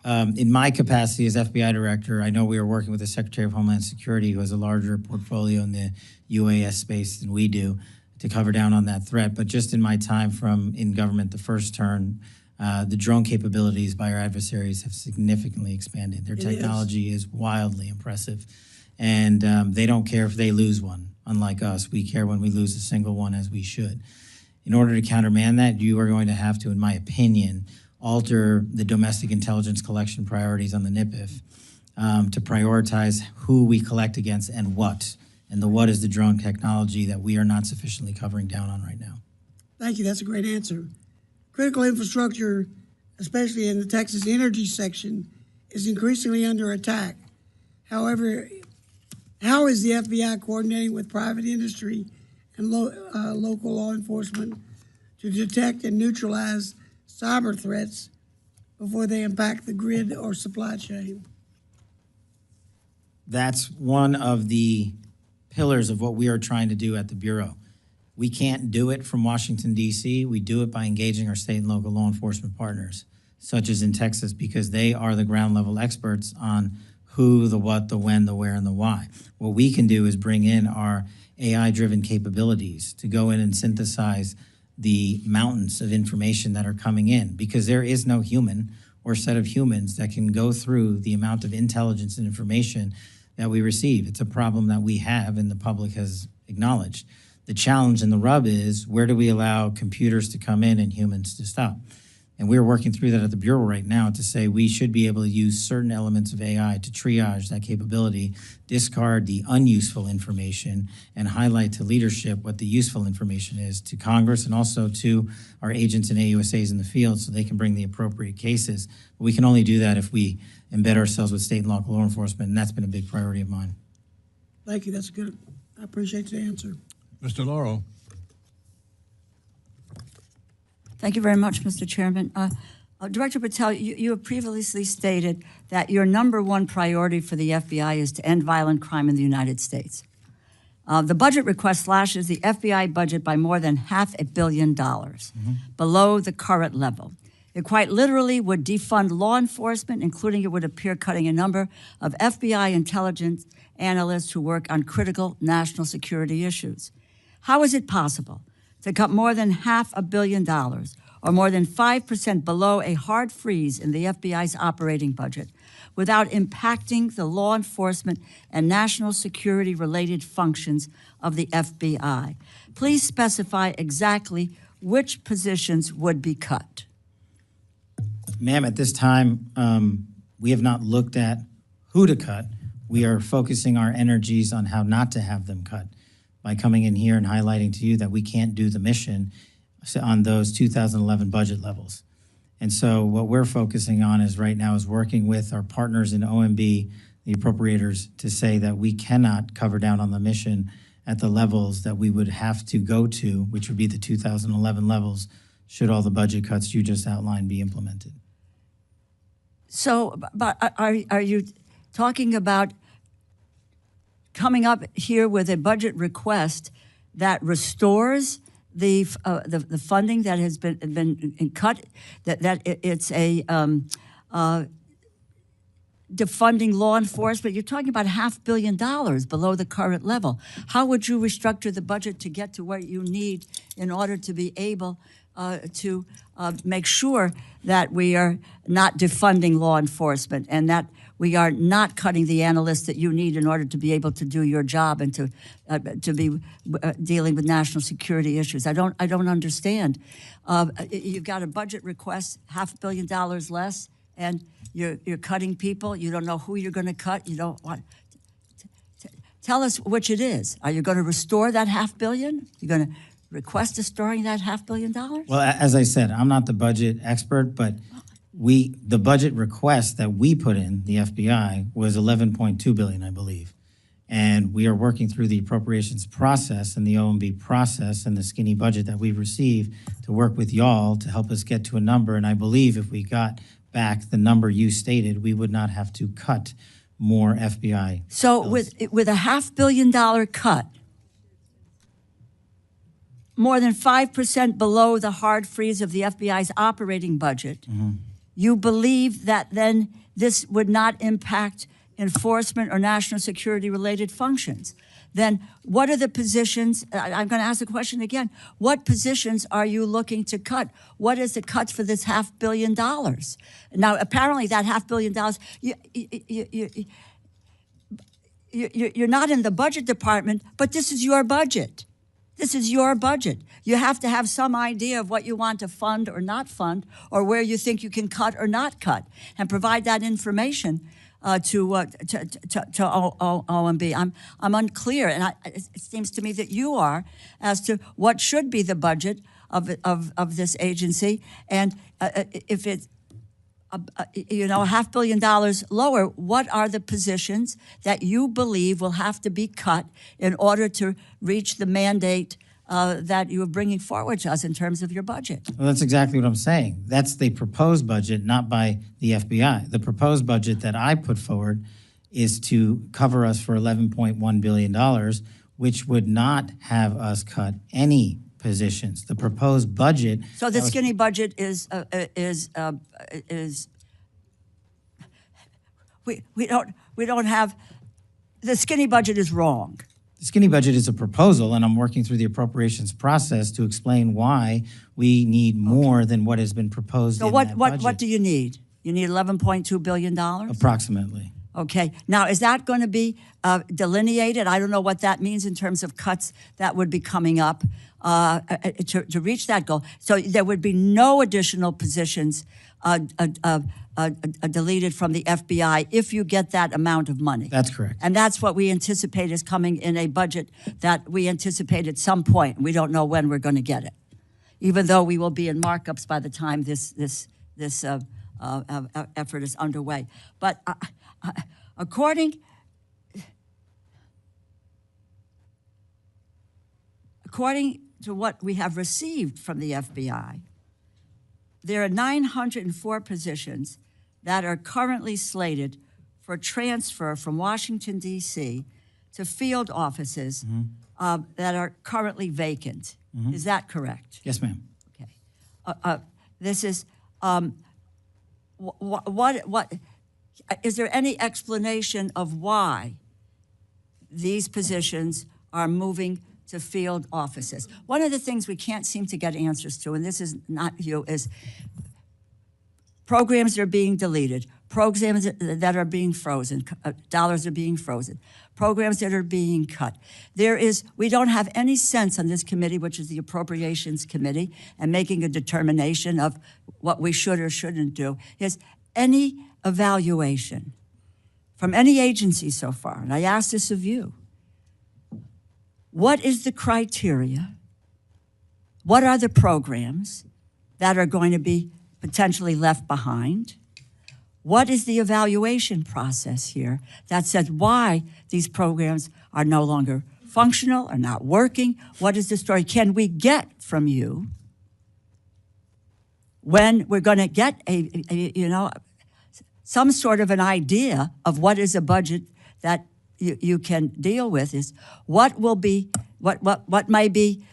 in my capacity as FBI director, I know we are working with the Secretary of Homeland Security, who has a larger portfolio in the UAS space than we do, to cover down on that threat. But just in my time in government, the first term, the drone capabilities by our adversaries have significantly expanded. Their technology is wildly impressive. And they don't care if they lose one. Unlike us, we care when we lose a single one, as we should. In order to countermand that, you are going to have to, in my opinion, alter the domestic intelligence collection priorities on the NIPIF to prioritize who we collect against and what. And the what is the drone technology that we are not sufficiently covering down on right now. Thank you. That's a great answer. Critical infrastructure, especially in the Texas energy section, is increasingly under attack. However, how is the FBI coordinating with private industry and local law enforcement to detect and neutralize cyber threats before they impact the grid or supply chain? That's one of the pillars of what we are trying to do at the Bureau. We can't do it from Washington, D.C. We do it by engaging our state and local law enforcement partners, such as in Texas, because they are the ground level experts on who, the what, the when, the where, and the why. What we can do is bring in our AI-driven capabilities to go in and synthesize the mountains of information that are coming in, because there is no human or set of humans that can go through the amount of intelligence and information that we receive. It's a problem that we have and the public has acknowledged. The challenge and the rub is, where do we allow computers to come in and humans to stop? And we're working through that at the Bureau right now to say we should be able to use certain elements of AI to triage that capability, discard the unuseful information, and highlight to leadership what the useful information is to Congress and also to our agents and AUSAs in the field so they can bring the appropriate cases. But we can only do that if we embed ourselves with state and local law enforcement, and that's been a big priority of mine. Thank you. That's good. I appreciate the answer. Mr. DeLauro. Thank you very much, Mr. Chairman. Director Patel, you have previously stated that your number one priority for the FBI is to end violent crime in the United States. The budget request slashes the FBI budget by more than $500 million below the current level. It quite literally would defund law enforcement, including, it would appear, cutting a number of FBI intelligence analysts who work on critical national security issues. How is it possible to cut more than $500 million, or more than 5% below a hard freeze in the FBI's operating budget, without impacting the law enforcement and national security related functions of the FBI. Please specify exactly which positions would be cut. Ma'am, at this time, we have not looked at who to cut. We are focusing our energies on how not to have them cut by coming in here and highlighting to you that we can't do the mission on those 2011 budget levels. And so what we're focusing on is right now is working with our partners in OMB, the appropriators, to say that we cannot cover down on the mission at the levels that we would have to go to, which would be the 2011 levels, should all the budget cuts you just outlined be implemented. So, but are you talking about coming up here with a budget request that restores the funding that has been cut? That it's a defunding law enforcement? You're talking about $500 million below the current level. How would you restructure the budget to get to what you need in order to be able to make sure that we are not defunding law enforcement and that we are not cutting the analysts that you need in order to be able to do your job and to be dealing with national security issues? I don't understand. You've got a budget request, $500 million less, and you're cutting people. You don't know who you're going to cut. You don't want. Tell us which it is. Are you going to restore that $500 million? You're going to request restoring that $500 million? Well, as I said, I'm not the budget expert, but the budget request that we put in, the FBI, was $11.2 billion, I believe. And we are working through the appropriations process and the OMB process and the skinny budget that we've received to work with y'all to help us get to a number. And I believe if we got back the number you stated, we would not have to cut more FBI. So with a $500 million cut, more than 5% below the hard freeze of the FBI's operating budget, you believe that then this would not impact enforcement or national security related functions? Then what are the positions? I'm going to ask the question again. What positions are you looking to cut? What is the cuts for this $500 million? Now, apparently that $500 million, you're not in the budget department, but this is your budget. This is your budget. You have to have some idea of what you want to fund or not fund, or where you think you can cut or not cut, and provide that information to OMB. I'm unclear, and it seems to me that you are, as to what should be the budget of this agency, and if it's $500 million lower, what are the positions that you believe will have to be cut in order to reach the mandate that you are bringing forward to us in terms of your budget? Well, that's exactly what I'm saying. That's the proposed budget, not by the FBI. The proposed budget that I put forward is to cover us for $11.1 billion, which would not have us cut any positions. The proposed budget. So the skinny budget is we don't have, the skinny budget is wrong. The skinny budget is a proposal, and I'm working through the appropriations process to explain why we need more than what has been proposed. So in that budget. What do you need? You need $11.2 billion? Approximately. Okay. Now, is that going to be delineated? I don't know what that means in terms of cuts that would be coming up to reach that goal. So there would be no additional positions deleted from the FBI if you get that amount of money. That's correct. And that's what we anticipate is coming in a budget that we anticipate at some point. We don't know when we're going to get it, even though we will be in markups by the time this effort is underway. But according to what we have received from the FBI, there are 904 positions that are currently slated for transfer from Washington, D.C. to field offices that are currently vacant. Is that correct? Yes, ma'am. Okay. This is, what is there any explanation of why these positions are moving to field offices? One of the things we can't seem to get answers to, and this is not you, is programs are being deleted, programs that are being frozen, dollars are being frozen, programs that are being cut. We don't have any sense on this committee, which is the Appropriations Committee, and making a determination of what we should or shouldn't do, is any evaluation from any agency so far, and I ask this of you, what is the criteria? What are the programs that are going to be potentially left behind? What is the evaluation process here that says why these programs are no longer functional or not working? What is the story? Can we get from you when we're going to get some sort of an idea of what is a budget that you can deal with? Is what will be, what may be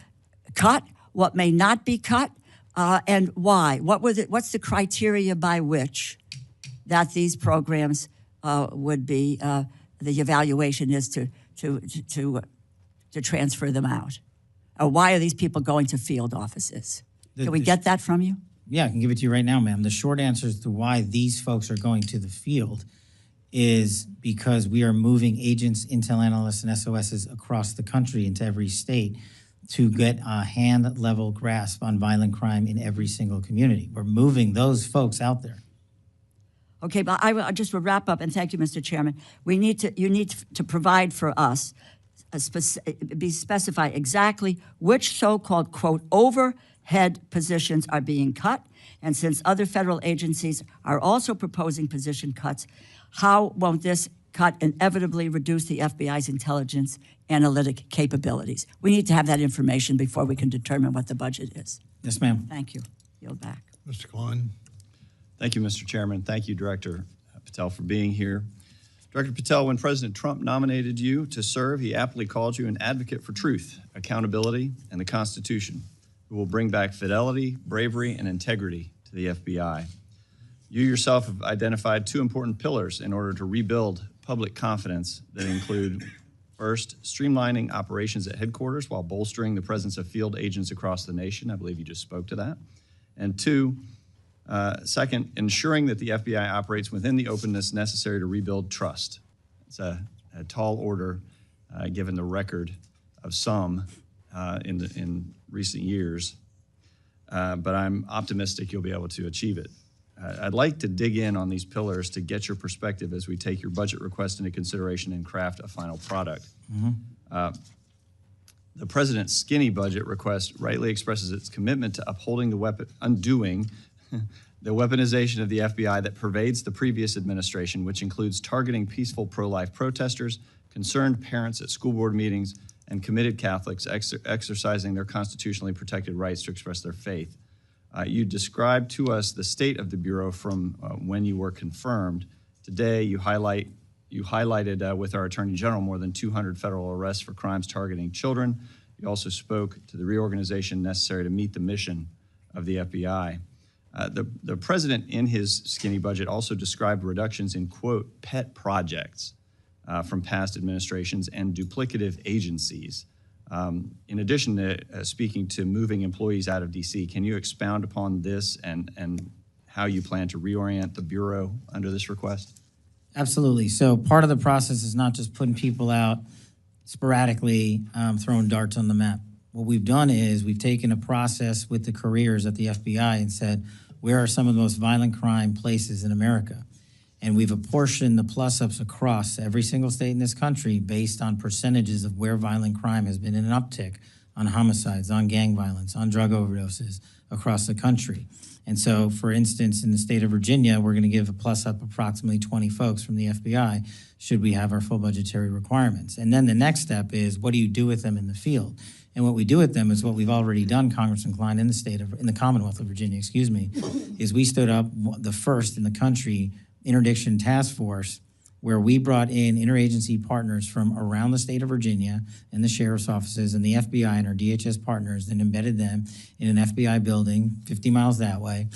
cut, what may not be cut, and why? What's the criteria by which that these programs would be, the evaluation is to transfer them out? Or why are these people going to field offices? Can we get that from you? Yeah, I can give it to you right now, ma'am. The short answer as to why these folks are going to the field is because we are moving agents, intel analysts, and SOSs across the country into every state to get a hand-level grasp on violent crime in every single community. We're moving those folks out there. Okay, but I will just wrap up, and thank you, Mr. Chairman. You need to provide for us, specify exactly which so-called, quote, overhead positions are being cut, and since other federal agencies are also proposing position cuts, how won't this cut inevitably reduce the FBI's intelligence analytic capabilities? We need to have that information before we can determine what the budget is. Yes, ma'am. Thank you. Yield back. Mr. Cline. Thank you, Mr. Chairman. Thank you, Director Patel, for being here. Director Patel, when President Trump nominated you to serve, he aptly called you an advocate for truth, accountability, and the Constitution, who will bring back fidelity, bravery, and integrity to the FBI. You yourself have identified two important pillars in order to rebuild public confidence that include, first, streamlining operations at headquarters while bolstering the presence of field agents across the nation. I believe you just spoke to that. And two, second, ensuring that the FBI operates within the openness necessary to rebuild trust. It's a tall order, given the record of some in recent years, but I'm optimistic you'll be able to achieve it. I'd like to dig in on these pillars to get your perspective as we take your budget request into consideration and craft a final product. Mm-hmm. The President's skinny budget request rightly expresses its commitment to upholding undoing the weaponization of the FBI that pervades the previous administration, which includes targeting peaceful pro-life protesters, concerned parents at school board meetings, and committed Catholics exercising their constitutionally protected rights to express their faith. You described to us the state of the Bureau from when you were confirmed. Today, you highlighted with our Attorney General more than 200 federal arrests for crimes targeting children. You also spoke to the reorganization necessary to meet the mission of the FBI. The President, in his skinny budget, also described reductions in, quote, pet projects from past administrations and duplicative agencies. In addition to speaking to moving employees out of D.C., can you expound upon this and how you plan to reorient the Bureau under this request? Absolutely. So part of the process is not just putting people out sporadically, throwing darts on the map. What we've done is we've taken a process with the careers at the FBI and said, where are some of the most violent crime places in America? And we've apportioned the plus-ups across every single state in this country based on percentages of where violent crime has been in an uptick, on homicides, on gang violence, on drug overdoses across the country. And so, for instance, in the state of Virginia, we're going to give a plus-up approximately 20 folks from the FBI should we have our full budgetary requirements. And then the next step is, what do you do with them in the field? And what we do with them is what we've already done, Congressman Cline, in the Commonwealth of Virginia, is we stood up the first in the country interdiction task force where we brought in interagency partners from around the state of Virginia and the sheriff's offices and the FBI and our DHS partners and embedded them in an FBI building 50 miles that way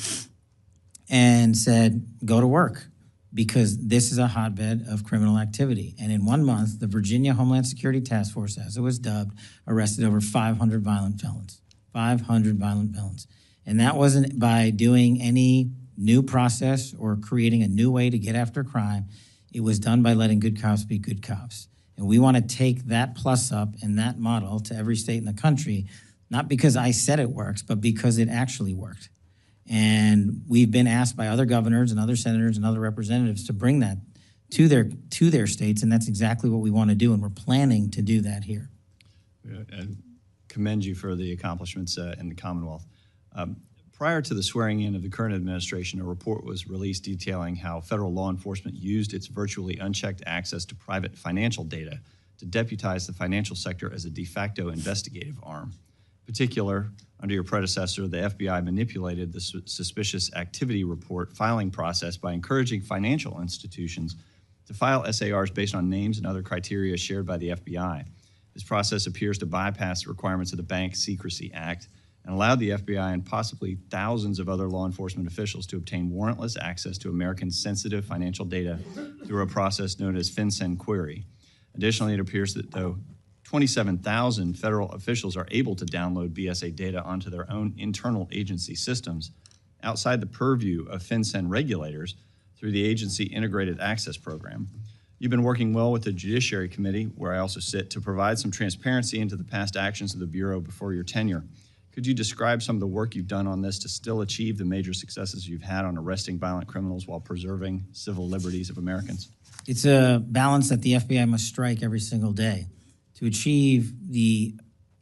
and said, go to work, because this is a hotbed of criminal activity. And in 1 month, the Virginia Homeland Security Task Force, as it was dubbed, arrested over 500 violent felons. 500 violent felons. And that wasn't by doing any new process or creating a new way to get after crime. It was done by letting good cops be good cops. And we want to take that plus up and that model to every state in the country, not because I said it works, but because it actually worked. And we've been asked by other governors and other senators and other representatives to bring that to their states, and that's exactly what we want to do, and we're planning to do that here. I commend you for the accomplishments in the Commonwealth. Prior to the swearing in of the current administration, a report was released detailing how federal law enforcement used its virtually unchecked access to private financial data to deputize the financial sector as a de facto investigative arm. In particular, under your predecessor, the FBI manipulated the suspicious activity report filing process by encouraging financial institutions to file SARs based on names and other criteria shared by the FBI. This process appears to bypass the requirements of the Bank Secrecy Act and allowed the FBI and possibly thousands of other law enforcement officials to obtain warrantless access to Americans' sensitive financial data through a process known as FinCEN query. Additionally, it appears that though 27,000 federal officials are able to download BSA data onto their own internal agency systems outside the purview of FinCEN regulators through the agency integrated access program. You've been working well with the Judiciary Committee, where I also sit, to provide some transparency into the past actions of the Bureau before your tenure. Could you describe some of the work you've done on this to still achieve the major successes you've had on arresting violent criminals while preserving civil liberties of Americans? It's a balance that the FBI must strike every single day. To achieve the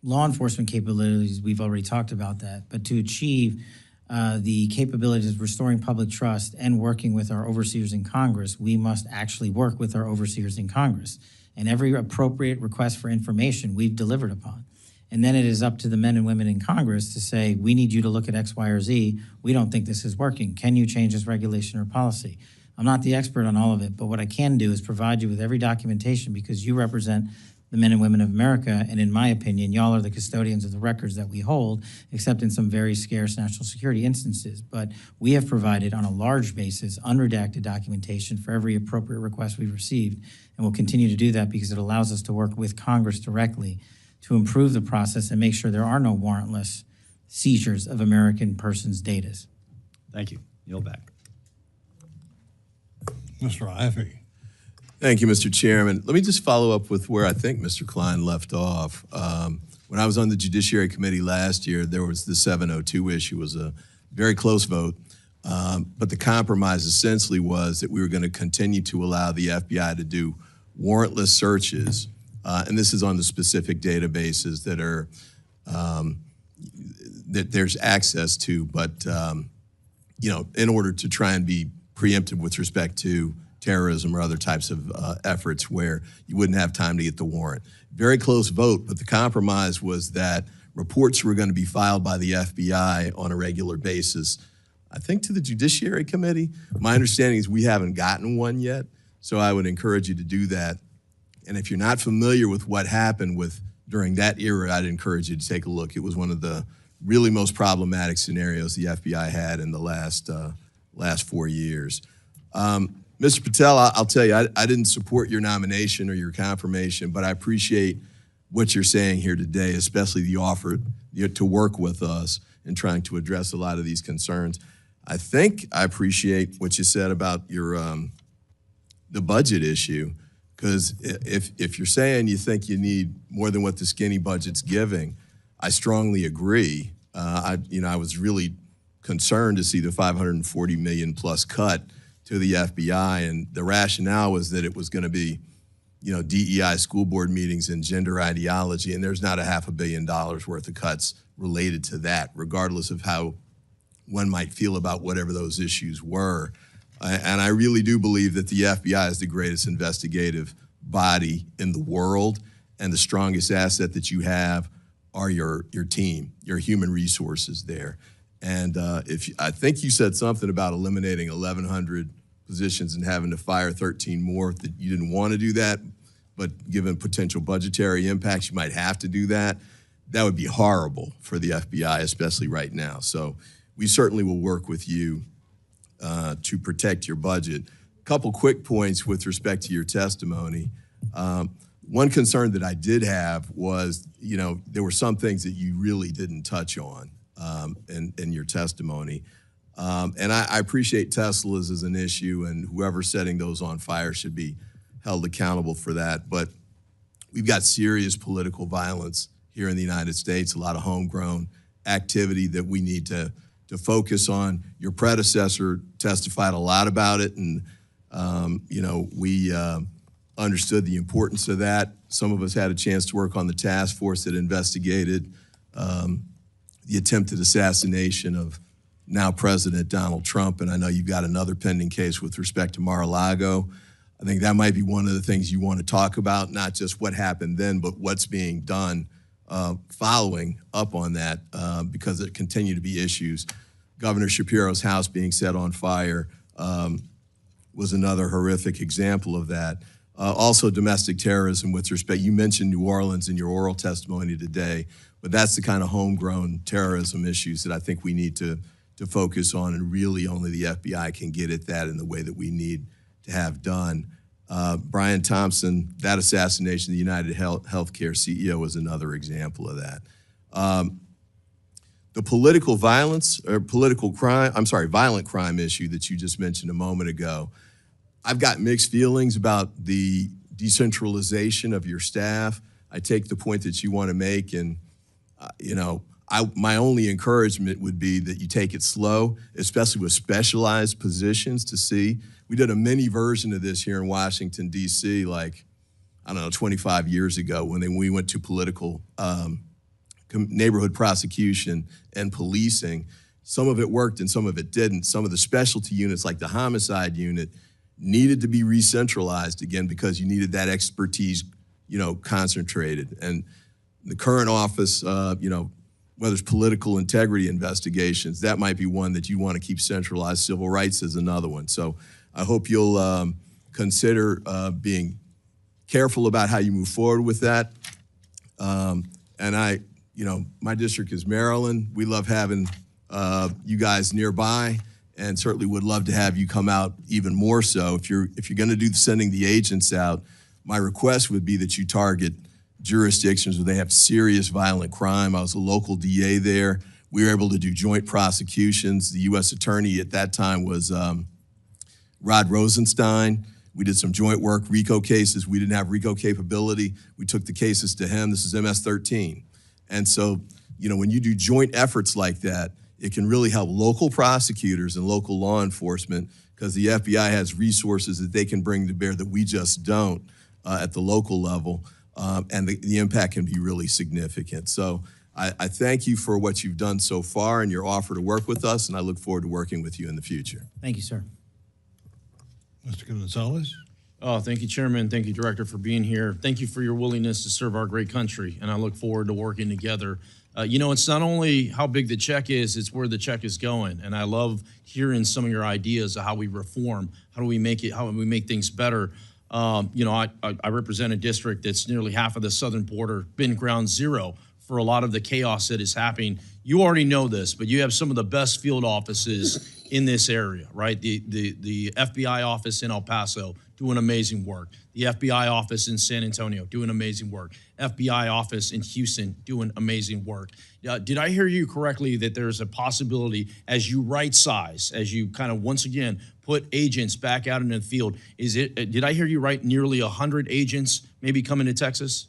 law enforcement capabilities, we've already talked about that, but to achieve the capabilities of restoring public trust and working with our overseers in Congress, we must actually work with our overseers in Congress. And every appropriate request for information we've delivered upon. And then it is up to the men and women in Congress to say, we need you to look at X, Y, or Z. We don't think this is working. Can you change this regulation or policy? I'm not the expert on all of it, but what I can do is provide you with every documentation because you represent the men and women of America, and in my opinion, y'all are the custodians of the records that we hold, except in some very scarce national security instances. But we have provided, on a large basis, unredacted documentation for every appropriate request we've received, and we'll continue to do that because it allows us to work with Congress directly to improve the process and make sure there are no warrantless seizures of American persons' data. Thank you. Yield back. Mr. Ivey. Thank you, Mr. Chairman. Let me just follow up with where I think Mr. Cline left off. When I was on the Judiciary Committee last year, there was the 702 issue. It was a very close vote, but the compromise essentially was that we were going to continue to allow the FBI to do warrantless searches, and this is on the specific databases that are that there's access to, but in order to try and be preemptive with respect to terrorism or other types of efforts where you wouldn't have time to get the warrant. Very close vote, but the compromise was that reports were going to be filed by the FBI on a regular basis, I think to the Judiciary Committee. My understanding is we haven't gotten one yet, so I would encourage you to do that. And if you're not familiar with what happened during that era, I'd encourage you to take a look. It was one of the really most problematic scenarios the FBI had in the last 4 years. Mr. Patel, I'll tell you, I didn't support your nomination or your confirmation, but I appreciate what you're saying here today, especially the offer to work with us in trying to address a lot of these concerns. I think I appreciate what you said about your the budget issue, because if you're saying you think you need more than what the skinny budget's giving, I strongly agree. I was really concerned to see the $540 million plus cut to the FBI, and the rationale was that it was going to be, DEI school board meetings and gender ideology, and there's not $500 million worth of cuts related to that, regardless of how one might feel about whatever those issues were. And I really do believe that the FBI is the greatest investigative body in the world, and the strongest asset that you have are your team, your human resources there. And I think you said something about eliminating 1,100 positions and having to fire 13 more, that you didn't want to do that, but given potential budgetary impacts, you might have to do that. That would be horrible for the FBI, especially right now. So we certainly will work with you to protect your budget. A couple quick points with respect to your testimony. One concern that I did have was, there were some things that you really didn't touch on in your testimony. And I appreciate Tesla's as an issue, and whoever's setting those on fire should be held accountable for that. But we've got serious political violence here in the United States, a lot of homegrown activity that we need to focus on. Your predecessor testified a lot about it, and we understood the importance of that. Some of us had a chance to work on the task force that investigated the attempted assassination of now President Donald Trump, and I know you've got another pending case with respect to Mar-a-Lago. I think that might be one of the things you want to talk about, not just what happened then, but what's being done following up on that, because there continue to be issues. Governor Shapiro's house being set on fire was another horrific example of that. Also domestic terrorism with respect, you mentioned New Orleans in your oral testimony today, but that's the kind of homegrown terrorism issues that I think we need to focus on, and really only the FBI can get at that in the way that we need to have done. Brian Thompson, that assassination, the United Healthcare CEO was another example of that. The political violence, or violent crime issue that you just mentioned a moment ago, I've got mixed feelings about the decentralization of your staff. I take the point that you want to make, and my only encouragement would be that you take it slow, especially with specialized positions to see. We did a mini version of this here in Washington, D.C., 25 years ago when we went to political neighborhood prosecution and policing. Some of it worked and some of it didn't. Some of the specialty units, like the homicide unit, needed to be re-centralized again because you needed that expertise, concentrated. And the current office, whether it's political integrity investigations, that might be one that you want to keep centralized. Civil rights is another one. So I hope you'll consider being careful about how you move forward with that. And my district is Maryland. We love having you guys nearby, and certainly would love to have you come out even more so. If you're going to do sending the agents out, my request would be that you target jurisdictions where they have serious violent crime. I was a local DA there. We were able to do joint prosecutions. The U.S. attorney at that time was Rod Rosenstein. We did some joint work, RICO cases. We didn't have RICO capability. We took the cases to him. This is MS-13. And so, when you do joint efforts like that, it can really help local prosecutors and local law enforcement, because the FBI has resources that they can bring to bear that we just don't at the local level. And the impact can be really significant. So I thank you for what you've done so far and your offer to work with us, and I look forward to working with you in the future. Thank you, sir. Mr. Gonzalez? Thank you, Chairman. Thank you, Director, for being here. Thank you for your willingness to serve our great country, and I look forward to working together. It's not only how big the check is, it's where the check is going. And I love hearing some of your ideas of how we reform, how we make things better. I represent a district that's nearly half of the southern border, been ground zero for a lot of the chaos that is happening. You already know this, but you have some of the best field offices in this area, right? The FBI office in El Paso doing amazing work. The FBI office in San Antonio doing amazing work. FBI office in Houston doing amazing work. Did I hear you correctly that there's a possibility as you right size, as you kind of once again put agents back out in the field, did I hear you right, nearly 100 agents maybe coming to Texas?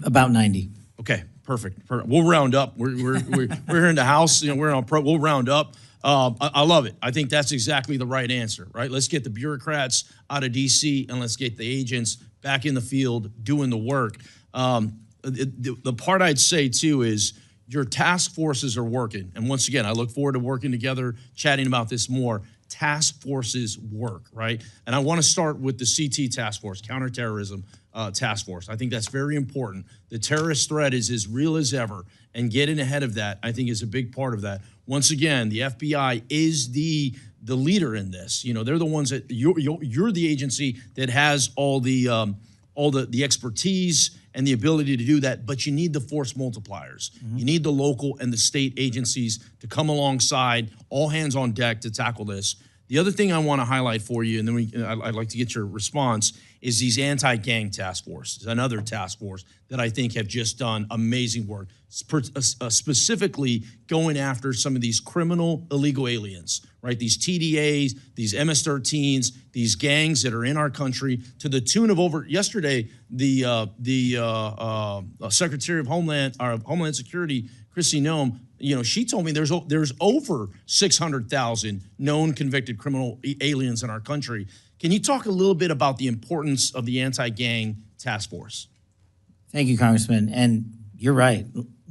About 90. Okay, perfect. We'll round up. We're here in the House. We're on pro. We'll round up. I love it. I think that's exactly the right answer, right? Let's get the bureaucrats out of D.C. and let's get the agents back in the field doing the work. The part I'd say too is your task forces are working, and once again, I look forward to working together, chatting about this more. Task forces work, right? And I want to start with the CT task force, counterterrorism task force. I think that's very important. The terrorist threat is as real as ever, and getting ahead of that, I think, is a big part of that. Once again, the FBI is the leader in this. They're the ones that you're the agency that has all the expertise and the ability to do that, but you need the force multipliers. Mm-hmm. You need the local and the state agencies to come alongside, all hands on deck to tackle this. The other thing I want to highlight for you, and then I'd like to get your response, is these anti-gang task forces, another task force that I think have just done amazing work, specifically going after some of these criminal illegal aliens, right? These TDAs, these MS-13s, these gangs that are in our country to the tune of over, yesterday, the Secretary of Homeland Security, Kristi Noem, she told me there's over 600,000 known convicted criminal aliens in our country. Can you talk a little bit about the importance of the anti-gang task force? Thank you, Congressman. And you're right.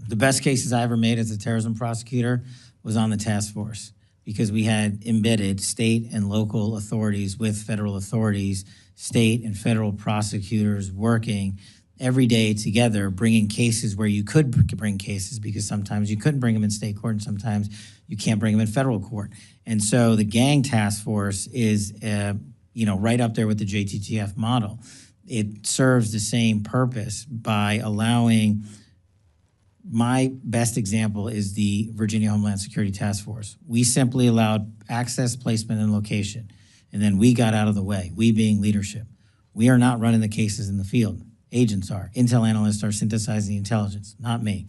The best cases I ever made as a terrorism prosecutor was on the task force because we had embedded state and local authorities with federal authorities, state and federal prosecutors working every day together, bringing cases where you could bring cases because sometimes you couldn't bring them in state court and sometimes you can't bring them in federal court. And so the gang task force is, right up there with the JTTF model. It serves the same purpose by allowing, my best example is the Virginia Homeland Security Task Force. We simply allowed access, placement, and location. And then we got out of the way, we being leadership. We are not running the cases in the field. Agents are. Intel analysts are synthesizing the intelligence, not me.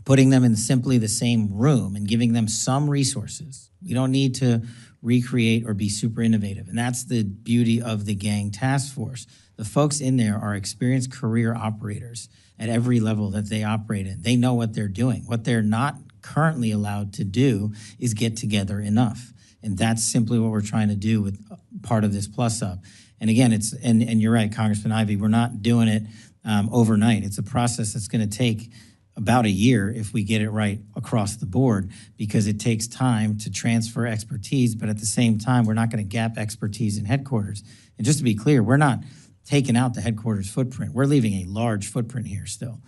Putting them in simply the same room and giving them some resources. We don't need to recreate or be super innovative. And that's the beauty of the gang task force. The folks in there are experienced career operators at every level that they operate in. They know what they're doing. What they're not currently allowed to do is get together enough. And that's simply what we're trying to do with part of this plus up. And again, and you're right, Congressman Ivey, we're not doing it overnight. It's a process that's going to take about a year if we get it right across the board, because it takes time to transfer expertise, but at the same time, we're not going to gap expertise in headquarters. And just to be clear, we're not taking out the headquarters footprint. We're leaving a large footprint here still.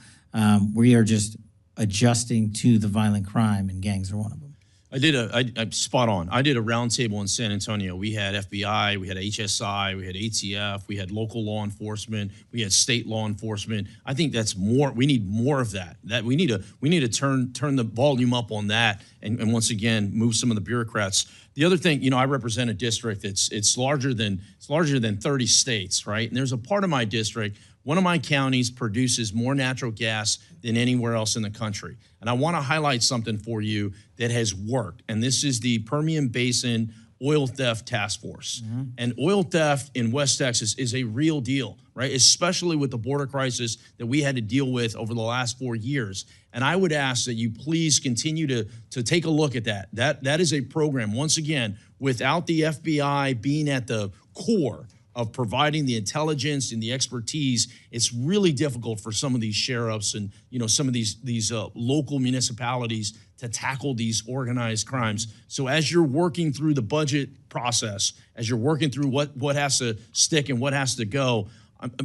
We are just adjusting to the violent crime, and gangs are one of them. I'm spot on. I did a roundtable in San Antonio. We had FBI, we had HSI, we had ATF, we had local law enforcement, we had state law enforcement. I think that's more. We need more of that. We need to turn the volume up on that, and once again move some of the bureaucrats. The other thing, I represent a district it's larger than 30 states, right? And there's a part of my district. One of my counties produces more natural gas than anywhere else in the country. And I want to highlight something for you that has worked. And this is the Permian Basin Oil Theft Task Force. Mm-hmm. And oil theft in West Texas is a real deal, right? Especially with the border crisis that we had to deal with over the last 4 years. And I would ask that you please continue to take a look at that. That is a program, once again, without the FBI being at the core of providing the intelligence and the expertise, it's really difficult for some of these sheriffs and some of these local municipalities to tackle these organized crimes. So as you're working through the budget process, as you're working through what has to stick and what has to go,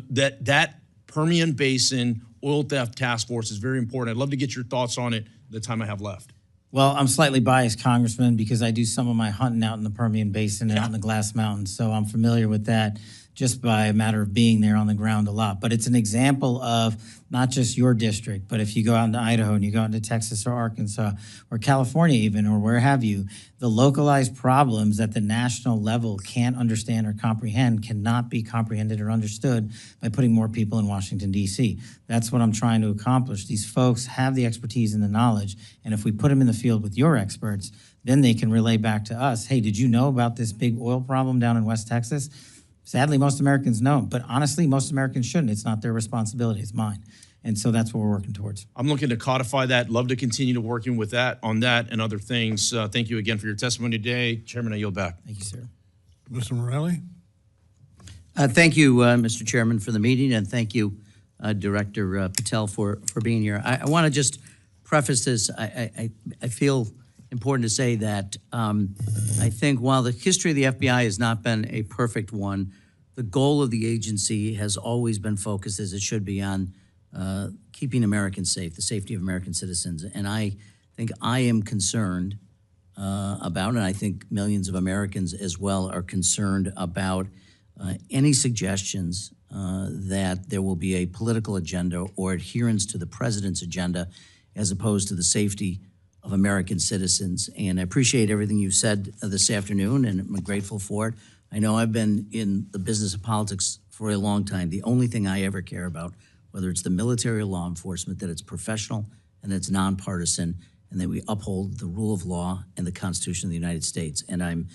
that Permian Basin Oil Theft Task Force is very important. I'd love to get your thoughts on it the time I have left. Well, I'm slightly biased, Congressman, because I do some of my hunting out in the Permian Basin and out in the Glass Mountains, so I'm familiar with that just by a matter of being there on the ground a lot. But it's an example of not just your district, but if you go out into Idaho and you go out into Texas or Arkansas or California even, or where have you, the localized problems that the national level can't understand or comprehend cannot be comprehended or understood by putting more people in Washington, D.C. That's what I'm trying to accomplish. These folks have the expertise and the knowledge, and if we put them in the field with your experts, then they can relay back to us, hey, did you know about this big oil problem down in West Texas? Sadly, most Americans know, but honestly, most Americans shouldn't. It's not their responsibility, it's mine. And so that's what we're working towards. I'm looking to codify that. Love to continue to working with that on that and other things. Thank you again for your testimony today. Chairman, I yield back. Thank you, sir. Mr. Morelli? Thank you, Mr. Chairman, for the meeting, and thank you, Director Patel, for being here. I want to just preface this. I feel important to say that I think while the history of the FBI has not been a perfect one, the goal of the agency has always been focused, as it should be, on keeping Americans safe, the safety of American citizens. And I think I am concerned about, and I think millions of Americans as well are concerned about any suggestions that there will be a political agenda or adherence to the president's agenda as opposed to the safety of American citizens. And I appreciate everything you've said this afternoon, and I'm grateful for it. I know I've been in the business of politics for a long time. The only thing I ever care about, whether it's the military or law enforcement, that it's professional and it's nonpartisan, and that we uphold the rule of law and the Constitution of the United States. And I'm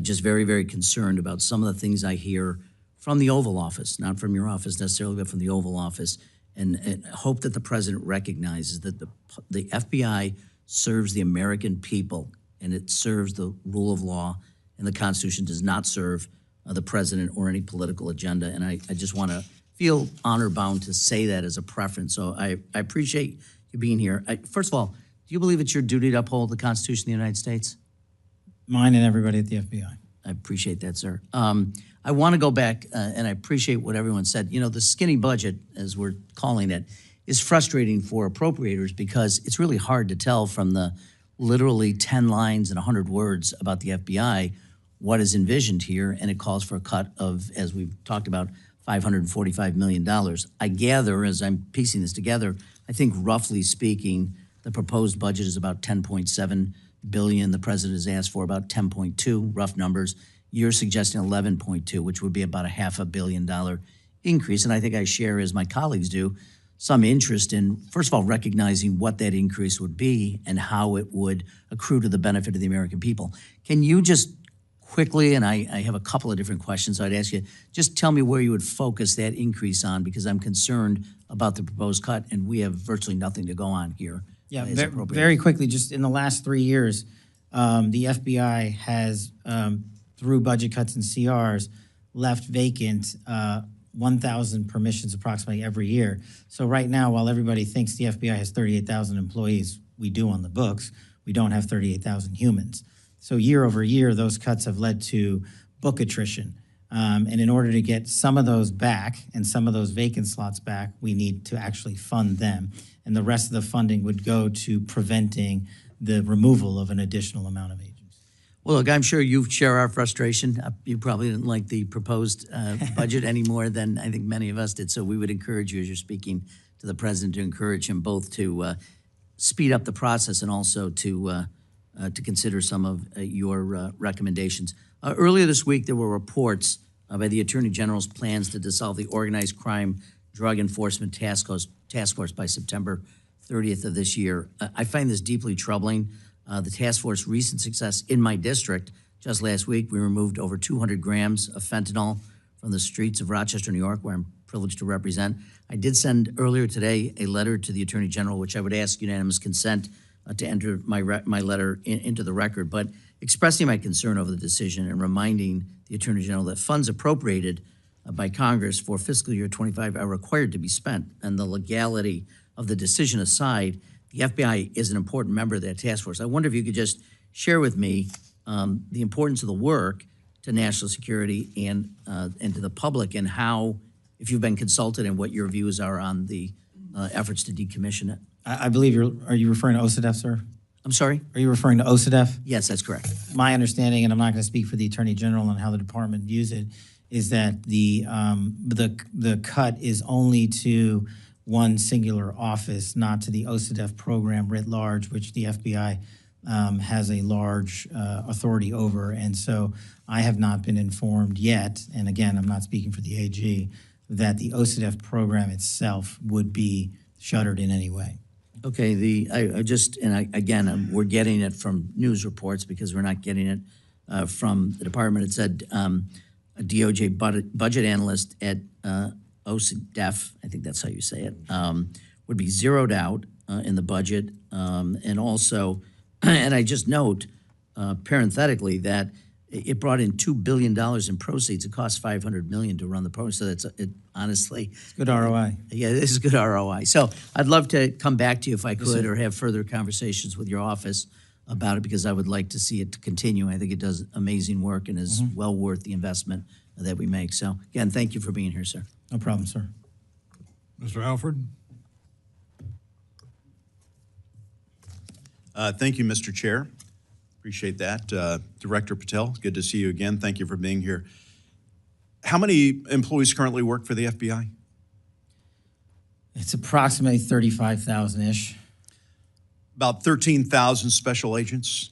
just very, very concerned about some of the things I hear from the Oval Office, not from your office necessarily, but from the Oval Office, and hope that the president recognizes that the FBI serves the American people, and it serves the rule of law, and the Constitution does not serve the president or any political agenda. And I just want to feel honor-bound to say that as a preference. So I appreciate you being here. First of all, do you believe it's your duty to uphold the Constitution of the United States? Mine and everybody at the FBI. I appreciate that, sir. I want to go back, and I appreciate what everyone said. You know, the skinny budget, as we're calling it, is frustrating for appropriators because it's really hard to tell from the literally 10 lines and 100 words about the FBI what is envisioned here, and it calls for a cut of, as we've talked about, $545 million. I gather, as I'm piecing this together, I think roughly speaking, the proposed budget is about $10.7 billion. The president has asked for about 10.2, rough numbers. You're suggesting 11.2, which would be about a $500 million increase. And I think I share, as my colleagues do, some interest in, first of all, recognizing what that increase would be and how it would accrue to the benefit of the American people. Can you just quickly, and I have a couple of different questions, so I'd ask you, just tell me where you would focus that increase on, because I'm concerned about the proposed cut, and we have virtually nothing to go on here. Yeah, very quickly, just in the last 3 years, the FBI has, through budget cuts and CRs, left vacant 1,000 permissions approximately every year. So right now, while everybody thinks the FBI has 38,000 employees, we do on the books, we don't have 38,000 humans. So year over year, those cuts have led to book attrition. And in order to get some of those back and some of those vacant slots back, we need to actually fund them. And the rest of the funding would go to preventing the removal of an additional amount of agents. Well, look, I'm sure you share our frustration. You probably didn't like the proposed budget any more than I think many of us did. So we would encourage you, as you're speaking to the president, to encourage him both to speed up the process and also to consider some of your recommendations. Earlier this week, there were reports by the Attorney General's plans to dissolve the Organized Crime Drug Enforcement Task Force by September 30th of this year. I find this deeply troubling. The task force's recent success in my district, just last week, we removed over 200 grams of fentanyl from the streets of Rochester, New York, where I'm privileged to represent. I did send earlier today a letter to the Attorney General, which I would ask unanimous consent to enter my letter into the record, but expressing my concern over the decision and reminding the Attorney General that funds appropriated by Congress for fiscal year 25 are required to be spent, and the legality of the decision aside, the FBI is an important member of that task force. I wonder if you could just share with me the importance of the work to national security and to the public, and how, if you've been consulted, and what your views are on the efforts to decommission it. I believe are you referring to OCDEF, sir? I'm sorry? Are you referring to OCDEF? Yes, that's correct. My understanding, and I'm not going to speak for the Attorney General on how the department views it, is that the cut is only to one singular office, not to the OCDEF program writ large, which the FBI has a large authority over. And so I have not been informed yet, and again, I'm not speaking for the AG, that the OCDEF program itself would be shuttered in any way. Okay, we're getting it from news reports because we're not getting it from the department. It said a DOJ budget analyst at OCDEF, I think that's how you say it, would be zeroed out in the budget. And also, and I just note parenthetically that it brought in $2 billion in proceeds. It cost $500 million to run the program. So honestly, it's good ROI. Yeah, this is good ROI. So I'd love to come back to you if I could, or have further conversations with your office about it, because I would like to see it continue. I think it does amazing work and is well worth the investment that we make. So again, thank you for being here, sir. No problem, sir. Mr. Alford? Thank you, Mr. Chair. Appreciate that. Director Patel, good to see you again. Thank you for being here. How many employees currently work for the FBI? It's approximately 35,000-ish. About 13,000 special agents?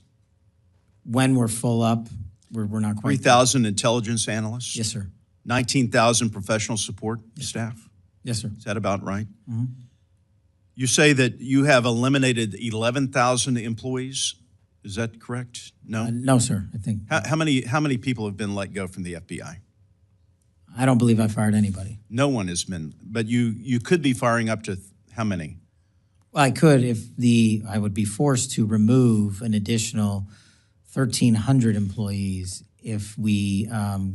When we're full up, we're not quite. 3,000 intelligence analysts? Yes, sir. 19,000 professional support staff. Yes, sir. Is that about right? You say that you have eliminated 11,000 employees. Is that correct? No? No, sir. I think How many people have been let go from the FBI? I don't believe I fired anybody. No one has been, but you could be firing up to how many? Well, I could if I would be forced to remove an additional 1,300 employees if we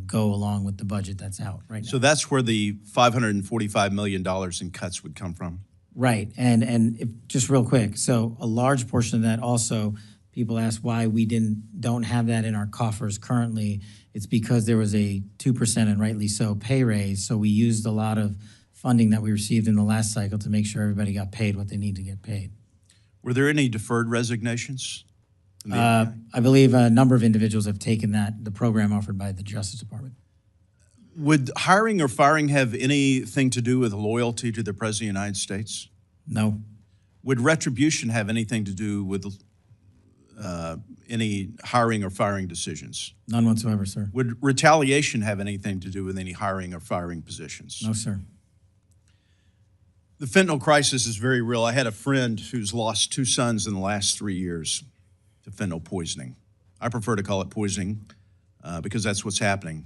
go along with the budget that's out right now. So that's where the $545 million in cuts would come from. Right, and just real quick, so a large portion of that also, people ask why we don't have that in our coffers currently. It's because there was a 2%, and rightly so, pay raise. So we used a lot of funding that we received in the last cycle to make sure everybody got paid what they need to get paid. Were there any deferred resignations? from the FBI? I believe a number of individuals have taken the program offered by the Justice Department. Would hiring or firing have anything to do with loyalty to the President of the United States? No. Would retribution have anything to do with any hiring or firing decisions? None whatsoever, sir. Would retaliation have anything to do with any hiring or firing positions? No, sir. The fentanyl crisis is very real. I had a friend who's lost 2 sons in the last 3 years to fentanyl poisoning. I prefer to call it poisoning because that's what's happening.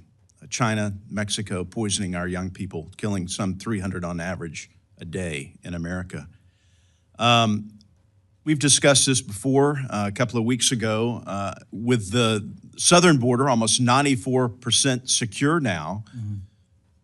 China, Mexico, poisoning our young people, killing some 300 on average a day in America. We've discussed this before a couple of weeks ago. With the southern border almost 94% secure now,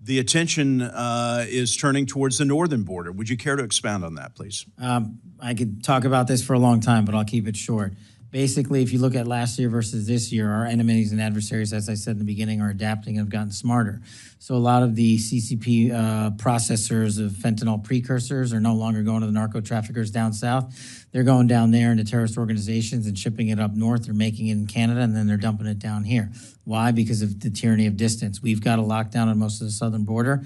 the attention is turning towards the northern border. Would you care to expound on that, please? I could talk about this for a long time, but I'll keep it short. Basically, if you look at last year versus this year, our enemies and adversaries, as I said in the beginning, are adapting and have gotten smarter. So a lot of the CCP processors of fentanyl precursors are no longer going to the narco traffickers down south. They're going down there into terrorist organizations and shipping it up north. They're making it in Canada, and then they're dumping it down here. Why? Because of the tyranny of distance. We've got a lockdown on most of the southern border.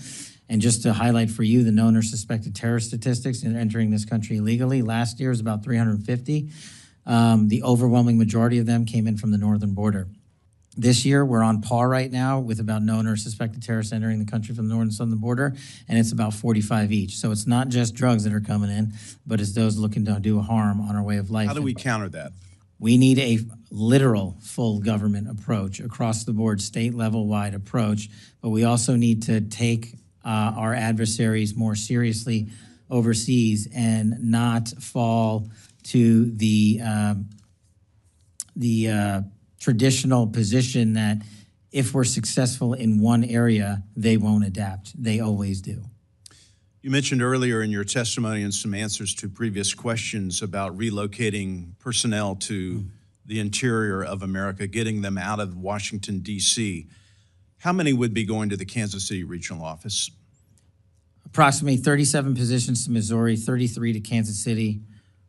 And just to highlight for you the known or suspected terrorist statistics in entering this country illegally, last year was about 350. The overwhelming majority of them came in from the northern border. This year, we're on par right now with about known or suspected terrorists entering the country from the northern and southern border, and it's about 45 each. So it's not just drugs that are coming in, but it's those looking to do harm on our way of life. How do we counter that? We need a literal full government approach, across the board, state level wide approach, but we also need to take our adversaries more seriously overseas and not fall to the traditional position that if we're successful in one area, they won't adapt. They always do. You mentioned earlier in your testimony and some answers to previous questions about relocating personnel to the interior of America, getting them out of Washington, D.C. How many would be going to the Kansas City regional office? Approximately 37 positions to Missouri, 33 to Kansas City,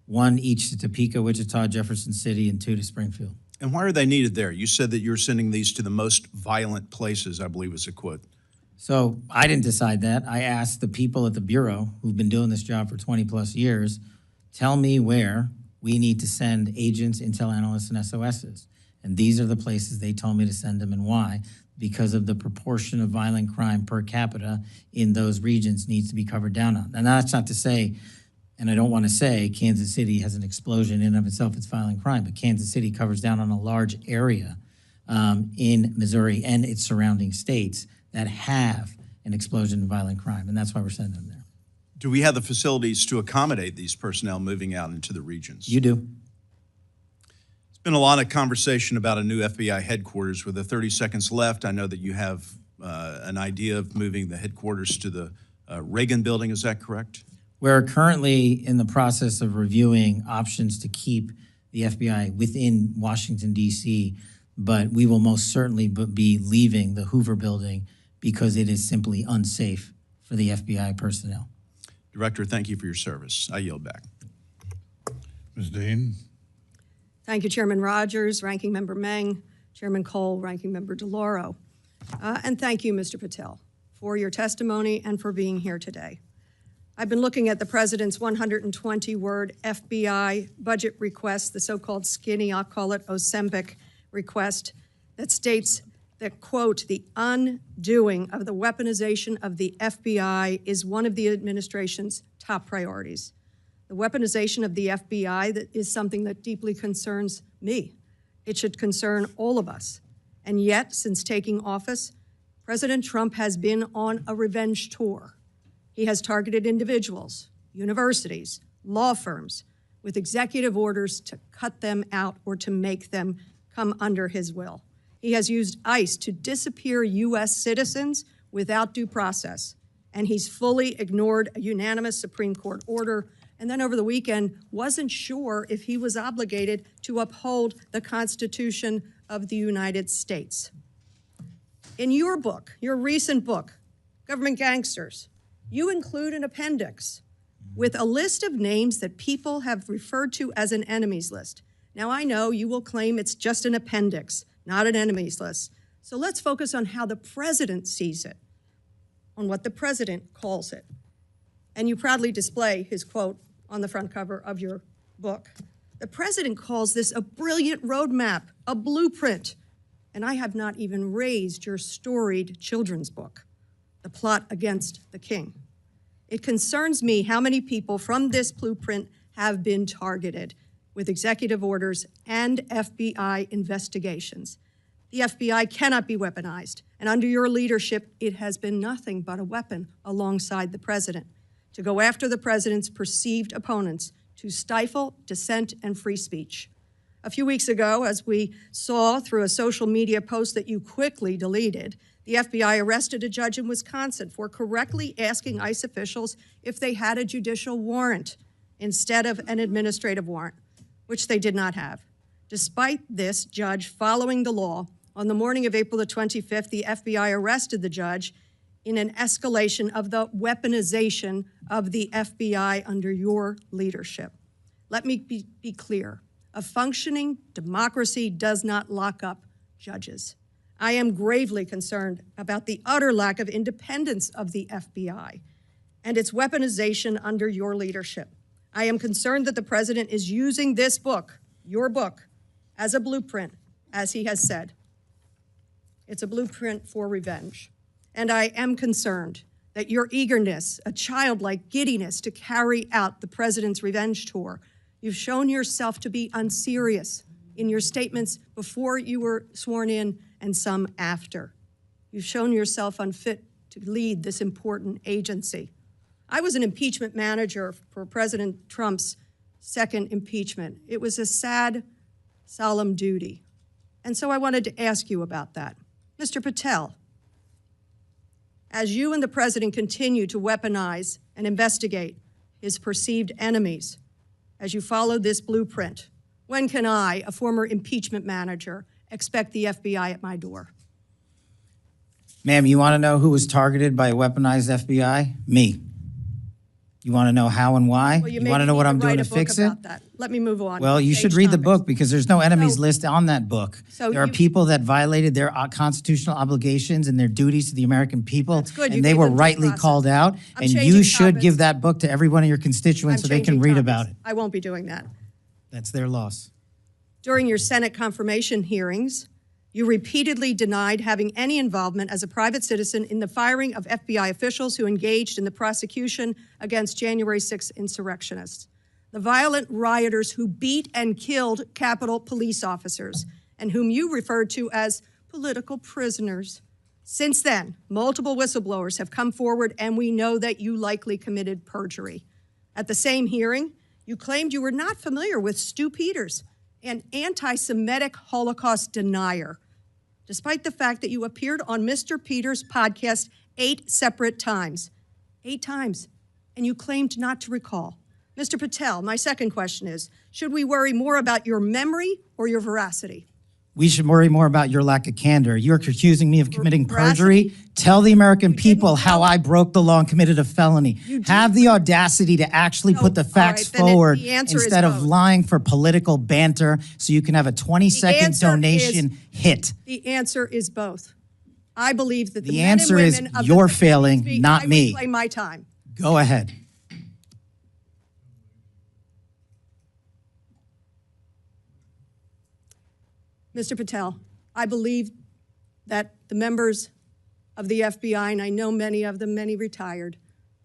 1 each to Topeka, Wichita, Jefferson City, and 2 to Springfield. And why are they needed there? You said that you're sending these to the most violent places, I believe was a quote. So I didn't decide that. I asked the people at the Bureau who've been doing this job for 20 plus years, tell me where we need to send agents, intel analysts, and SOSs. And these are the places they told me to send them and why. Because of the proportion of violent crime per capita in those regions needs to be covered down on. And that's not to say, and I don't want to say Kansas City has an explosion in and of itself, it's violent crime, but Kansas City covers down on a large area in Missouri and its surrounding states that have an explosion in violent crime, and that's why we're sending them there. Do we have the facilities to accommodate these personnel moving out into the regions? You do. There's been a lot of conversation about a new FBI headquarters. With the 30 seconds left, I know that you have an idea of moving the headquarters to the Reagan building, is that correct? We're currently in the process of reviewing options to keep the FBI within Washington, D.C., but we will most certainly be leaving the Hoover building because it is simply unsafe for the FBI personnel. Director, thank you for your service. I yield back. Ms. Dean? Thank you, Chairman Rogers, Ranking Member Meng, Chairman Cole, Ranking Member DeLauro. And thank you, Mr. Patel, for your testimony and for being here today. I've been looking at the President's 120-word FBI budget request, the so-called skinny, I'll call it Ozempic request, that states that, quote, the undoing of the weaponization of the FBI is one of the administration's top priorities. The weaponization of the FBI is something that deeply concerns me. It should concern all of us. And yet, since taking office, President Trump has been on a revenge tour. He has targeted individuals, universities, law firms, with executive orders to cut them out or to make them come under his will. He has used ICE to disappear U.S. citizens without due process, and he's fully ignored a unanimous Supreme Court order, and then over the weekend wasn't sure if he was obligated to uphold the Constitution of the United States. In your book, your recent book, Government Gangsters, you include an appendix with a list of names that people have referred to as an enemies list. Now, I know you will claim it's just an appendix, not an enemies list. So let's focus on how the president sees it, on what the president calls it. And you proudly display his quote on the front cover of your book. The president calls this a brilliant roadmap, a blueprint. And I have not even raised your storied children's book, The Plot Against the King. It concerns me how many people from this blueprint have been targeted with executive orders and FBI investigations. The FBI cannot be weaponized, and under your leadership, it has been nothing but a weapon alongside the president to go after the president's perceived opponents, to stifle dissent and free speech. A few weeks ago, as we saw through a social media post that you quickly deleted, the FBI arrested a judge in Wisconsin for correctly asking ICE officials if they had a judicial warrant instead of an administrative warrant, which they did not have. Despite this judge following the law, on the morning of April the 25th, the FBI arrested the judge in an escalation of the weaponization of the FBI under your leadership. Let me be clear. A functioning democracy does not lock up judges. I am gravely concerned about the utter lack of independence of the FBI and its weaponization under your leadership. I am concerned that the president is using this book, your book, as a blueprint, as he has said. It's a blueprint for revenge. And I am concerned that your eagerness, a childlike giddiness to carry out the president's revenge tour, you've shown yourself to be unserious in your statements before you were sworn in and some after. You've shown yourself unfit to lead this important agency. I was an impeachment manager for President Trump's second impeachment. It was a sad, solemn duty. And so I wanted to ask you about that. Mr. Patel, as you and the president continue to weaponize and investigate his perceived enemies, as you follow this blueprint, when can I, a former impeachment manager, expect the FBI at my door? Ma'am, you want to know who was targeted by a weaponized FBI? Me. You want to know how and why? Well, you want to know what I'm doing to fix it? That. Let me move on. Well, you should read the book because there's no enemies list on that book. So there are people that violated their constitutional obligations and their duties to the American people, That's good. You and they gave were them due rightly process. called out. I'm And you changing should topics. give that book to every one of your constituents so they can read about it. I won't be doing that. That's their loss. During your Senate confirmation hearings, you repeatedly denied having any involvement as a private citizen in the firing of FBI officials who engaged in the prosecution against January 6th insurrectionists, the violent rioters who beat and killed Capitol police officers, and whom you referred to as political prisoners. Since then, multiple whistleblowers have come forward, and we know that you likely committed perjury. At the same hearing, you claimed you were not familiar with Stu Peters, an anti-Semitic Holocaust denier, despite the fact that you appeared on Mr. Peters' podcast 8 separate times. 8 times. And you claimed not to recall. Mr. Patel, my second question is, should we worry more about your memory or your veracity? We should worry more about your lack of candor. You're accusing me of committing Veracity? perjury. Tell the American You people didn't how know. I broke the law and committed a felony. You did. Have the audacity to actually No, put the all facts right, then forward the answer is instead of both. lying for political banter so you can have a 20-second answer donation hit. The answer is both. I believe that the The men answer and is women of you're the failing, not I me. reclaim my time. Go ahead. Mr. Patel, I believe that the members of the FBI, and I know many of them, many retired,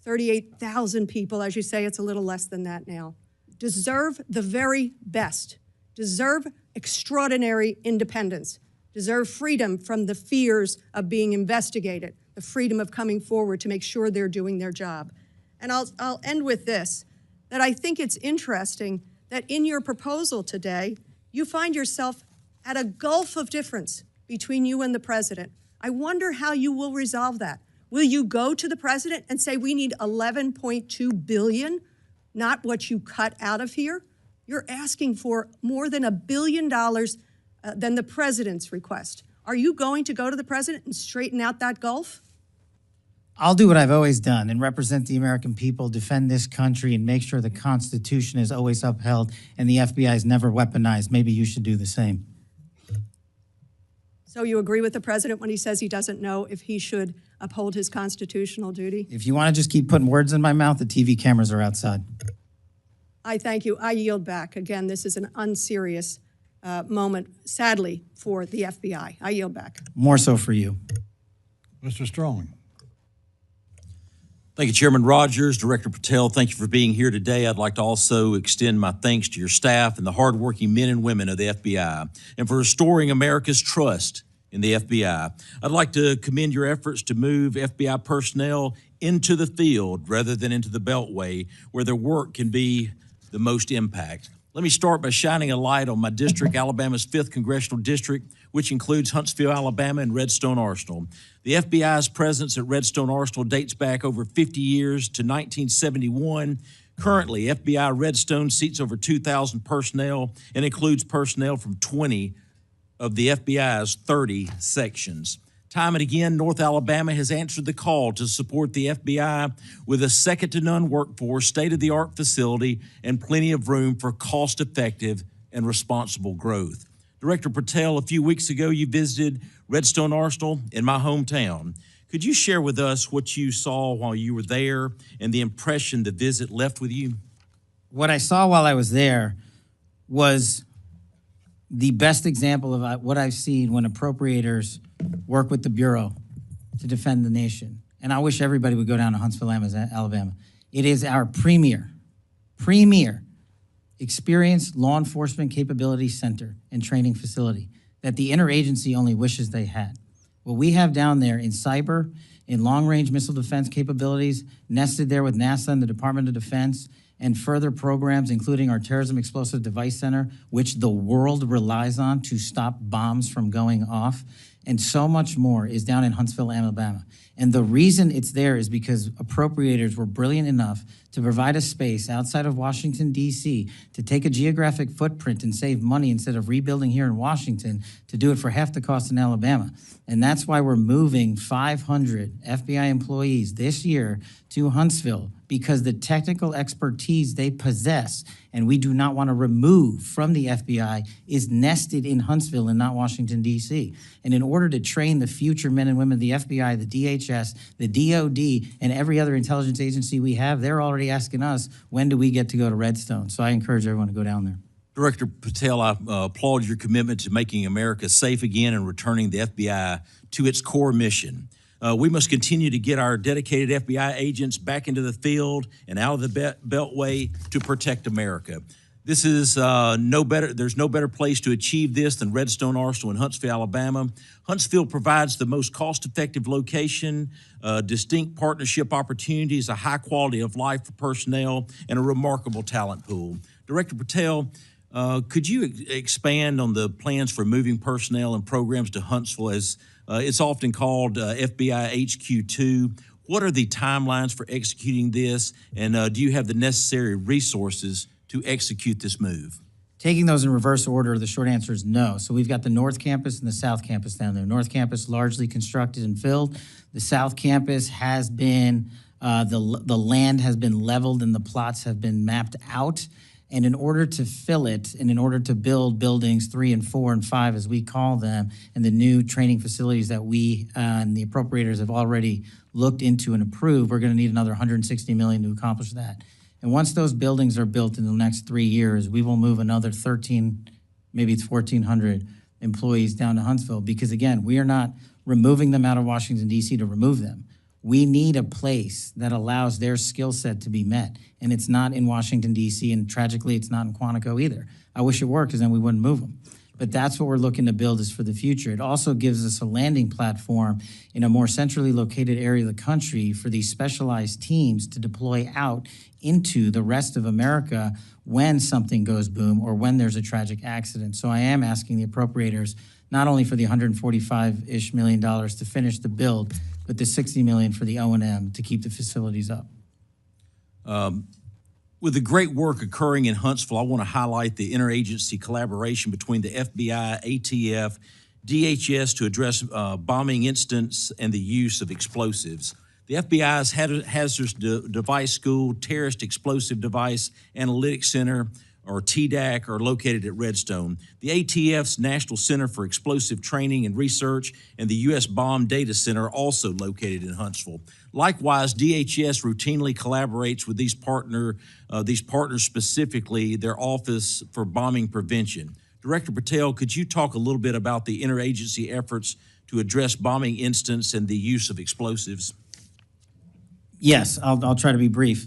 38,000 people, as you say, it's a little less than that now, deserve the very best, deserve extraordinary independence, deserve freedom from the fears of being investigated, the freedom of coming forward to make sure they're doing their job. And I'll end with this, that I think it's interesting that in your proposal today, you find yourself at a gulf of difference between you and the president. I wonder how you will resolve that. Will you go to the president and say, we need $11.2 billion, not what you cut out of here? You're asking for more than $1 billion than the president's request. Are you going to go to the president and straighten out that gulf? I'll do what I've always done and represent the American people, defend this country, and make sure the Constitution is always upheld and the FBI is never weaponized. Maybe you should do the same. So you agree with the president when he says he doesn't know if he should uphold his constitutional duty? If you want to just keep putting words in my mouth, the TV cameras are outside. I thank you. I yield back. Again, this is an unserious moment, sadly, for the FBI. I yield back. More so for you. Mr. Strong. Thank you, Chairman Rogers. Director Patel, thank you for being here today. I'd like to also extend my thanks to your staff and the hardworking men and women of the FBI and for restoring America's trust in the FBI. I'd like to commend your efforts to move FBI personnel into the field rather than into the Beltway, where their work can be the most impact. Let me start by shining a light on my district, Alabama's 5th Congressional District, which includes Huntsville, Alabama, and Redstone Arsenal. The FBI's presence at Redstone Arsenal dates back over 50 years to 1971. Currently, FBI Redstone seats over 2,000 personnel and includes personnel from 20 of the FBI's 30 sections. Time and again, North Alabama has answered the call to support the FBI with a second-to-none workforce, state-of-the-art facility, and plenty of room for cost-effective and responsible growth. Director Patel, a few weeks ago, you visited Redstone Arsenal in my hometown. Could you share with us what you saw while you were there and the impression the visit left with you? What I saw while I was there was the best example of what I've seen when appropriators work with the Bureau to defend the nation. And I wish everybody would go down to Huntsville, Alabama. It is our premier experienced law enforcement capability center and training facility that the interagency only wishes they had. What we have down there in cyber, in long-range missile defense capabilities, nested there with NASA and the Department of Defense, and further programs, including our Terrorism Explosive Device Center, which the world relies on to stop bombs from going off, and so much more is down in Huntsville, Alabama. And the reason it's there is because appropriators were brilliant enough to provide a space outside of Washington, D.C., to take a geographic footprint and save money instead of rebuilding here in Washington, to do it for half the cost in Alabama. And that's why we're moving 500 FBI employees this year to Huntsville, because the technical expertise they possess, and we do not want to remove from the FBI, is nested in Huntsville and not Washington, D.C. And in order to train the future men and women of the FBI, the DHS, the DOD, and every other intelligence agency we have, they're already asking us, when do we get to go to Redstone? So I encourage everyone to go down there. Director Patel, I applaud your commitment to making America safe again and returning the FBI to its core mission. We must continue to get our dedicated FBI agents back into the field and out of the Beltway to protect America. This is there's no better place to achieve this than Redstone Arsenal in Huntsville, Alabama. Huntsville provides the most cost-effective location, distinct partnership opportunities, a high quality of life for personnel, and a remarkable talent pool. Director Patel, could you expand on the plans for moving personnel and programs to Huntsville, as it's often called FBI HQ2? What are the timelines for executing this, and do you have the necessary resources to execute this move? Taking those in reverse order, the short answer is no. So we've got the North Campus and the South Campus down there. North Campus largely constructed and filled. The South Campus has been, the land has been leveled and the plots have been mapped out. And in order to fill it, and in order to build buildings 3 and 4 and 5, as we call them, and the new training facilities that we and the appropriators have already looked into and approved, we're going to need another $160 million to accomplish that. And once those buildings are built in the next 3 years, we will move another 13, maybe it's 1,400 employees down to Huntsville because, again, we are not removing them out of Washington, D.C. to remove them. We need a place that allows their skill set to be met. And it's not in Washington, D.C., and tragically, it's not in Quantico either. I wish it were, because then we wouldn't move them. But that's what we're looking to build is for the future. It also gives us a landing platform in a more centrally located area of the country for these specialized teams to deploy out into the rest of America when something goes boom or when there's a tragic accident. So I am asking the appropriators not only for the $145-ish million to finish the build, but the $60 million for the O&M to keep the facilities up. With the great work occurring in Huntsville, I want to highlight the interagency collaboration between the FBI, ATF, DHS to address bombing incidents and the use of explosives. The FBI's Hazardous Device School, Terrorist Explosive Device Analytics Center, or TDAC, are located at Redstone. The ATF's National Center for Explosive Training and Research and the U.S. Bomb Data Center are also located in Huntsville. Likewise, DHS routinely collaborates with these partners, specifically their Office for Bombing Prevention. Director Patel, could you talk a little bit about the interagency efforts to address bombing incidents and the use of explosives? Yes, I'll try to be brief.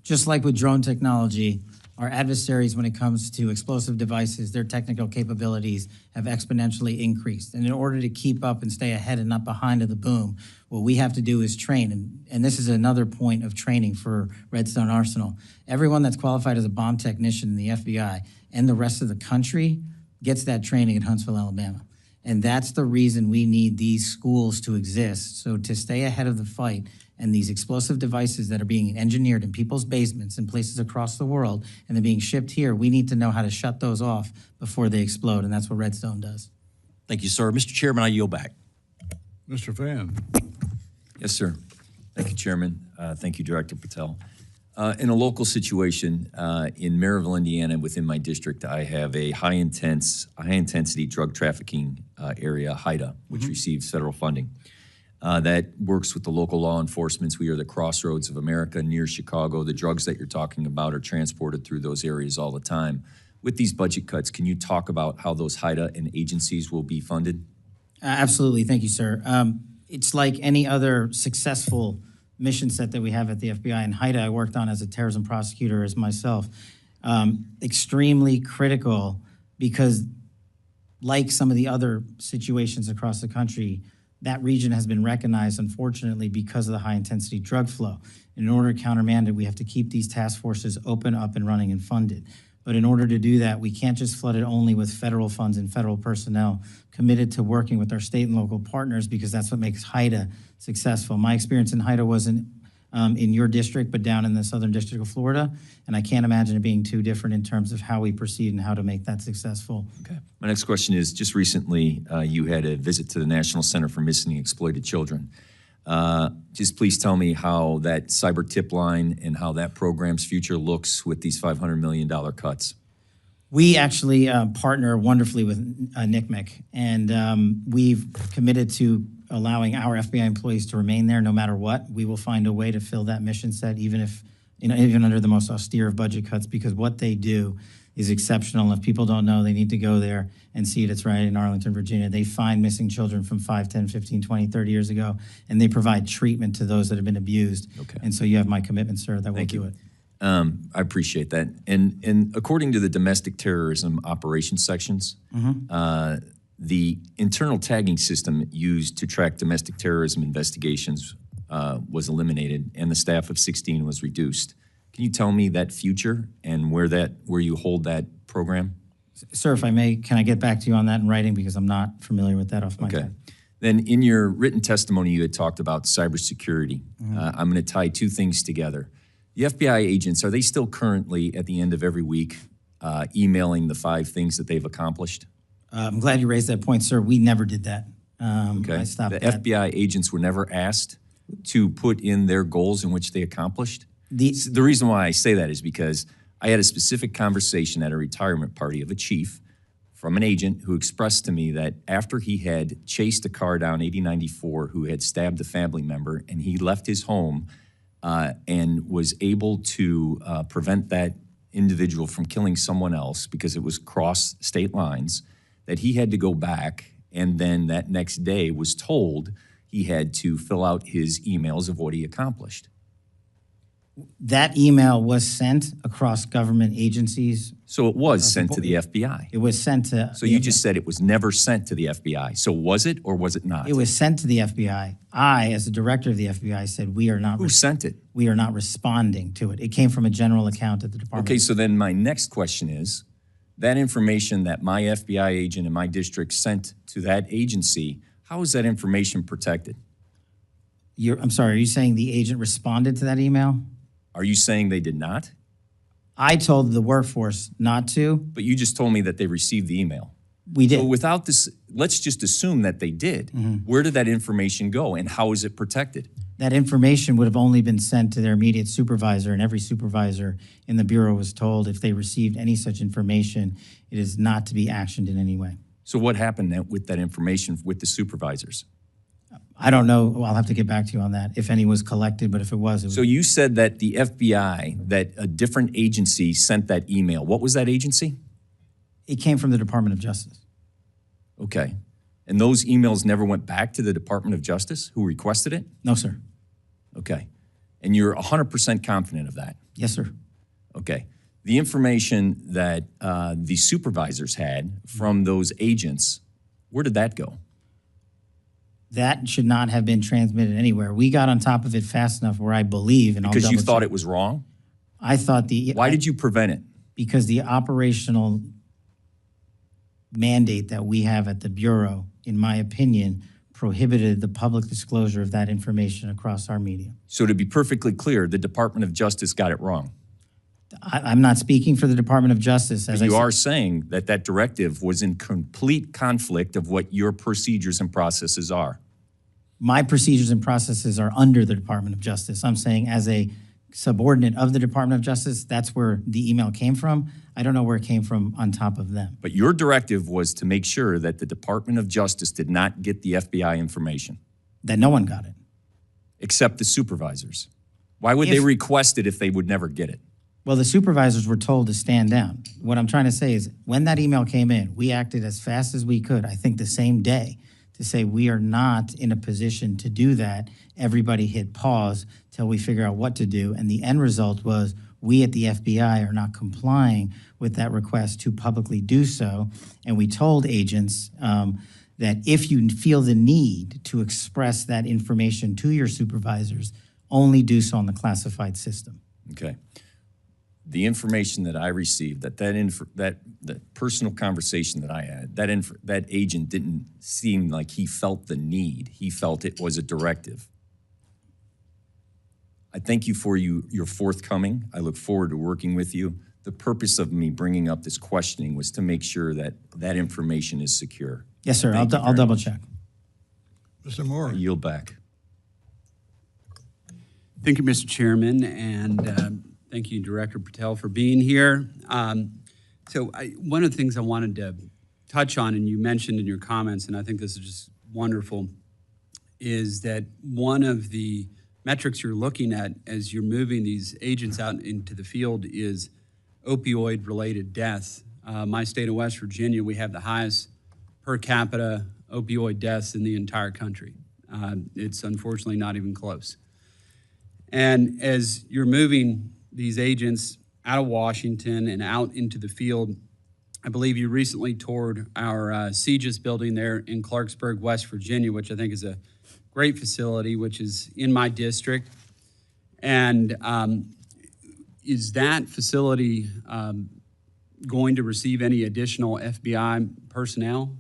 Just like with drone technology, our adversaries, when it comes to explosive devices, their technical capabilities have exponentially increased. And in order to keep up and stay ahead and not behind of the boom, what we have to do is train. And this is another point of training for Redstone Arsenal. Everyone that's qualified as a bomb technician in the FBI and the rest of the country gets that training at Huntsville, Alabama. And that's the reason we need these schools to exist. So to stay ahead of the fight, and these explosive devices that are being engineered in people's basements in places across the world and they're being shipped here, we need to know how to shut those off before they explode, and that's what Redstone does. Thank you, sir. Mr. Chairman, I yield back. Mr. Fan. Yes, sir. Thank you, Chairman. Thank you, Director Patel. In a local situation in Maryville, Indiana, within my district, I have a high intensity drug trafficking area, HIDA, which receives federal funding. That works with the local law enforcement. We are the crossroads of America near Chicago. The drugs that you're talking about are transported through those areas all the time. With these budget cuts, can you talk about how those HIDA and agencies will be funded? Absolutely. Thank you, sir. It's like any other successful mission set that we have at the FBI. And HIDA, I worked on as a terrorism prosecutor as myself. Extremely critical because, like some of the other situations across the country, that region has been recognized, unfortunately, because of the high-intensity drug flow. In order to countermand it, we have to keep these task forces open, up, and running and funded. But in order to do that, we can't just flood it only with federal funds and federal personnel committed to working with our state and local partners, because that's what makes HIDA successful. My experience in HIDA wasn't in your district, but down in the Southern District of Florida, and I can't imagine it being too different in terms of how we proceed and how to make that successful. Okay. My next question is, just recently you had a visit to the National Center for Missing and Exploited Children. Just please tell me how that cyber tip line and how that program's future looks with these $500 million cuts. We actually partner wonderfully with NCMEC, and we've committed to allowing our FBI employees to remain there no matter what. We will find a way to fill that mission set, even if, even under the most austere of budget cuts, because what they do is exceptional. If people don't know, they need to go there and see it. It's right in Arlington, Virginia. They find missing children from 5, 10, 15, 20, 30 years ago, and they provide treatment to those that have been abused. Okay. And so you have my commitment, sir, that we'll do it. I appreciate that. And according to the domestic terrorism operations sections, the internal tagging system used to track domestic terrorism investigations was eliminated, and the staff of 16 was reduced. Can you tell me that future and where you hold that program? Sir, if I may, can I get back to you on that in writing, because I'm not familiar with that off my head. Then in your written testimony, you had talked about cybersecurity. I'm going to tie two things together. The FBI agents, are they still currently at the end of every week emailing the 5 things that they've accomplished? I'm glad you raised that point, sir. We never did that. I stopped the that. FBI agents were never asked to put in their goals in which they accomplished? The reason why I say that is because I had a specific conversation at a retirement party of a chief from an agent who expressed to me that after he had chased a car down 8094 who had stabbed a family member, and he left his home and was able to prevent that individual from killing someone else because it was cross state lines, that he had to go back and then that next day was told he had to fill out his emails of what he accomplished. That email was sent across government agencies. So it was sent to the FBI. It was sent to. So you just said it was never sent to the FBI. So was it or was it not? It was sent to the FBI. I, as the director of the FBI, said we are not. Who sent it? We are not responding to it. It came from a general account at the department. Okay, so then my next question is, that information that my FBI agent in my district sent to that agency, how is that information protected? I'm sorry, are you saying the agent responded to that email? Are you saying they did not? I told the workforce not to. But you just told me that they received the email. We did. So without this, let's just assume that they did. Where did that information go and how is it protected? That information would have only been sent to their immediate supervisor, and every supervisor in the Bureau was told if they received any such information, it is not to be actioned in any way. So what happened with that information with the supervisors? I don't know. Well, I'll have to get back to you on that, if any was collected, but if it was. So you said that the FBI, that a different agency sent that email. What was that agency? It came from the Department of Justice. Okay. And those emails never went back to the Department of Justice who requested it? No, sir. Okay. And you're 100% confident of that? Yes, sir. Okay. The information that the supervisors had from those agents, where did that go? That should not have been transmitted anywhere. We got on top of it fast enough where I believe, and because I'll you thought it was wrong? I thought Why did you prevent it? Because the operational mandate that we have at the Bureau, in my opinion, prohibited the public disclosure of that information across our media. So to be perfectly clear, the Department of Justice got it wrong. I'm not speaking for the Department of Justice. But you are saying that that directive was in complete conflict of what your procedures and processes are. My procedures and processes are under the Department of Justice. I'm saying as a subordinate of the Department of Justice, that's where the email came from. I don't know where it came from on top of them. But your directive was to make sure that the Department of Justice did not get the FBI information. That no one got it. Except the supervisors. Why would they request it if they would never get it? Well, the supervisors were told to stand down. What I'm trying to say is when that email came in, we acted as fast as we could, I think the same day, to say we are not in a position to do that. Everybody hit pause till we figure out what to do. And the end result was we at the FBI are not complying with that request to publicly do so. And we told agents that if you feel the need to express that information to your supervisors, only do so on the classified system. Okay. The information that I received, that personal conversation that I had, that agent didn't seem like he felt the need. He felt it was a directive. I thank you for your forthcoming. I look forward to working with you. The purpose of me bringing up this questioning was to make sure that that information is secure. Yes, sir. I'll double check. Mr. Moore. I yield back. Thank you, Mr. Chairman, and thank you, Director Patel, for being here. One of the things I wanted to touch on, and you mentioned in your comments, and I think this is just wonderful, is that one of the metrics you're looking at as you're moving these agents out into the field is opioid-related deaths. My state of West Virginia, we have the highest per capita opioid deaths in the entire country. It's unfortunately not even close. And as you're moving these agents out of Washington and out into the field, I believe you recently toured our CGIS building there in Clarksburg, West Virginia, which I think is a great facility, which is in my district. And is that facility going to receive any additional FBI personnel?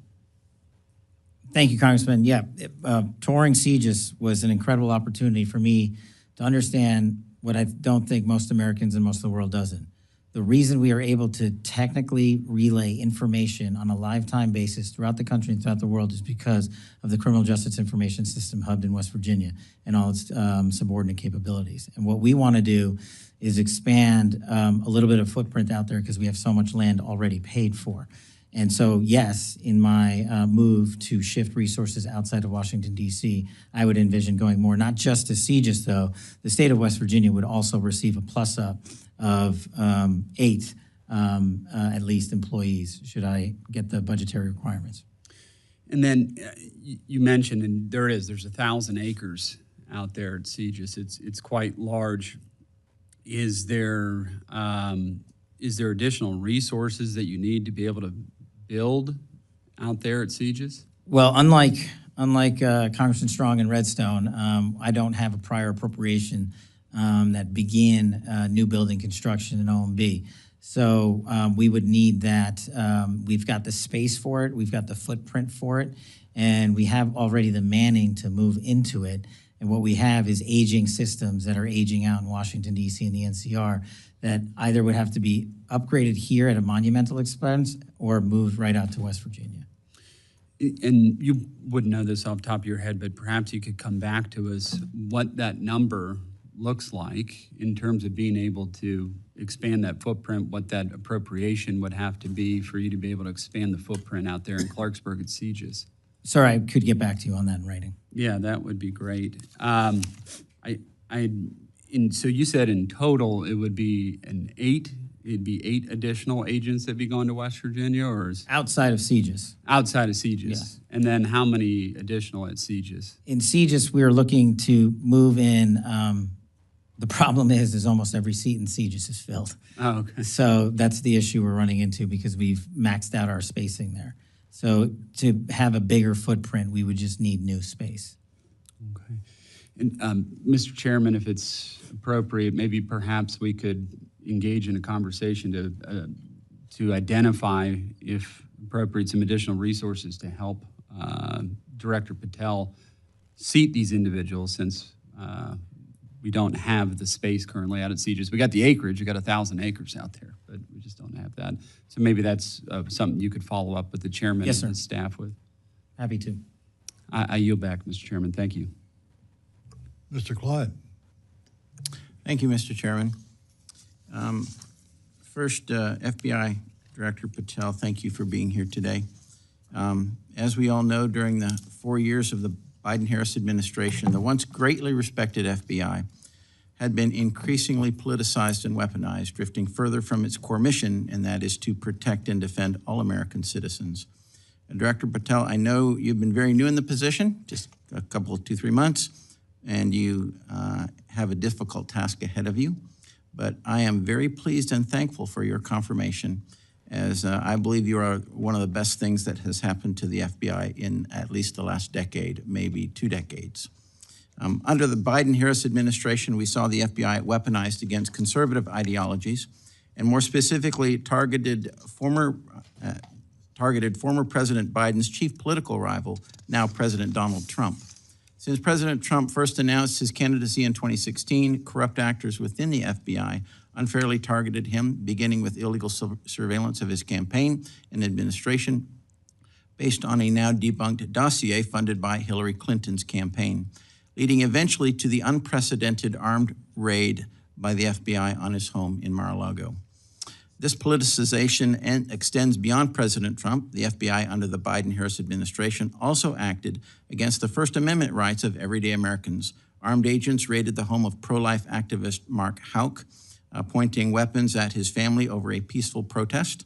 Thank you, Congressman. Yeah, touring CGIS was an incredible opportunity for me to understand what I don't think most Americans and most of the world doesn't. The reason we are able to technically relay information on a live-time basis throughout the country and throughout the world is because of the Criminal Justice Information System hubbed in West Virginia and all its subordinate capabilities. And what we want to do is expand a little bit of footprint out there because we have so much land already paid for. And so, yes, in my move to shift resources outside of Washington, D.C., I would envision going more, not just to CGIS, though. The state of West Virginia would also receive a plus-up of 8 at least employees, should I get the budgetary requirements. And then you mentioned, and there's 1,000 acres out there at CGIS. It's quite large. Is there additional resources that you need to be able to build out there at CGIS? Well, unlike Congressman Strong and Redstone, I don't have a prior appropriation that began new building construction in OMB. So we would need that. We've got the space for it, we've got the footprint for it, and we have already the manning to move into it. And what we have is aging systems that are aging out in Washington, D.C. and the NCR that either would have to be upgraded here at a monumental expense or moved right out to West Virginia. And you wouldn't know this off the top of your head, but perhaps you could come back to us what that number looks like in terms of being able to expand that footprint, what that appropriation would have to be for you to be able to expand the footprint out there in Clarksburg at CGIS. Sorry, I could get back to you on that in writing. Yeah, that would be great. So you said in total it would be it'd be 8 additional agents that'd be going to West Virginia, or outside of CGIS? Outside of CGIS. Yeah. And then how many additional at CGIS? In CGIS, we are looking to move in. The problem is almost every seat in CGIS is filled. Oh, okay. So that's the issue we're running into because we've maxed out our spacing there. So to have a bigger footprint, we would just need new space. Okay. And Mr. Chairman, if it's appropriate, maybe perhaps we could engage in a conversation to identify, if appropriate, some additional resources to help Director Patel seat these individuals, since we don't have the space currently out at CGIS. We got the acreage, we got 1,000 acres out there, but we just don't have that. So maybe that's something you could follow up with the chairman Yes, and his staff with. Happy to. I yield back, Mr. Chairman. Thank you. Mr. Clyde. Thank you, Mr. Chairman. First, FBI Director Patel, thank you for being here today. As we all know, during the 4 years of the Biden-Harris administration, the once greatly respected FBI had been increasingly politicized and weaponized, drifting further from its core mission, and that is to protect and defend all American citizens. And Director Patel, I know you've been very new in the position, just a couple of 2-3 months, and you have a difficult task ahead of you. But I am very pleased and thankful for your confirmation, as I believe you are one of the best things that has happened to the FBI in at least the last decade, maybe 2 decades. Under the Biden-Harris administration, we saw the FBI weaponized against conservative ideologies, and more specifically targeted former President Biden's chief political rival, now President Donald Trump. Since President Trump first announced his candidacy in 2016, corrupt actors within the FBI unfairly targeted him, beginning with illegal surveillance of his campaign and administration based on a now debunked dossier funded by Hillary Clinton's campaign, leading eventually to the unprecedented armed raid by the FBI on his home in Mar-a-Lago. This politicization extends beyond President Trump. The FBI under the Biden-Harris administration also acted against the First Amendment rights of everyday Americans. Armed agents raided the home of pro-life activist Mark Houck, pointing weapons at his family over a peaceful protest.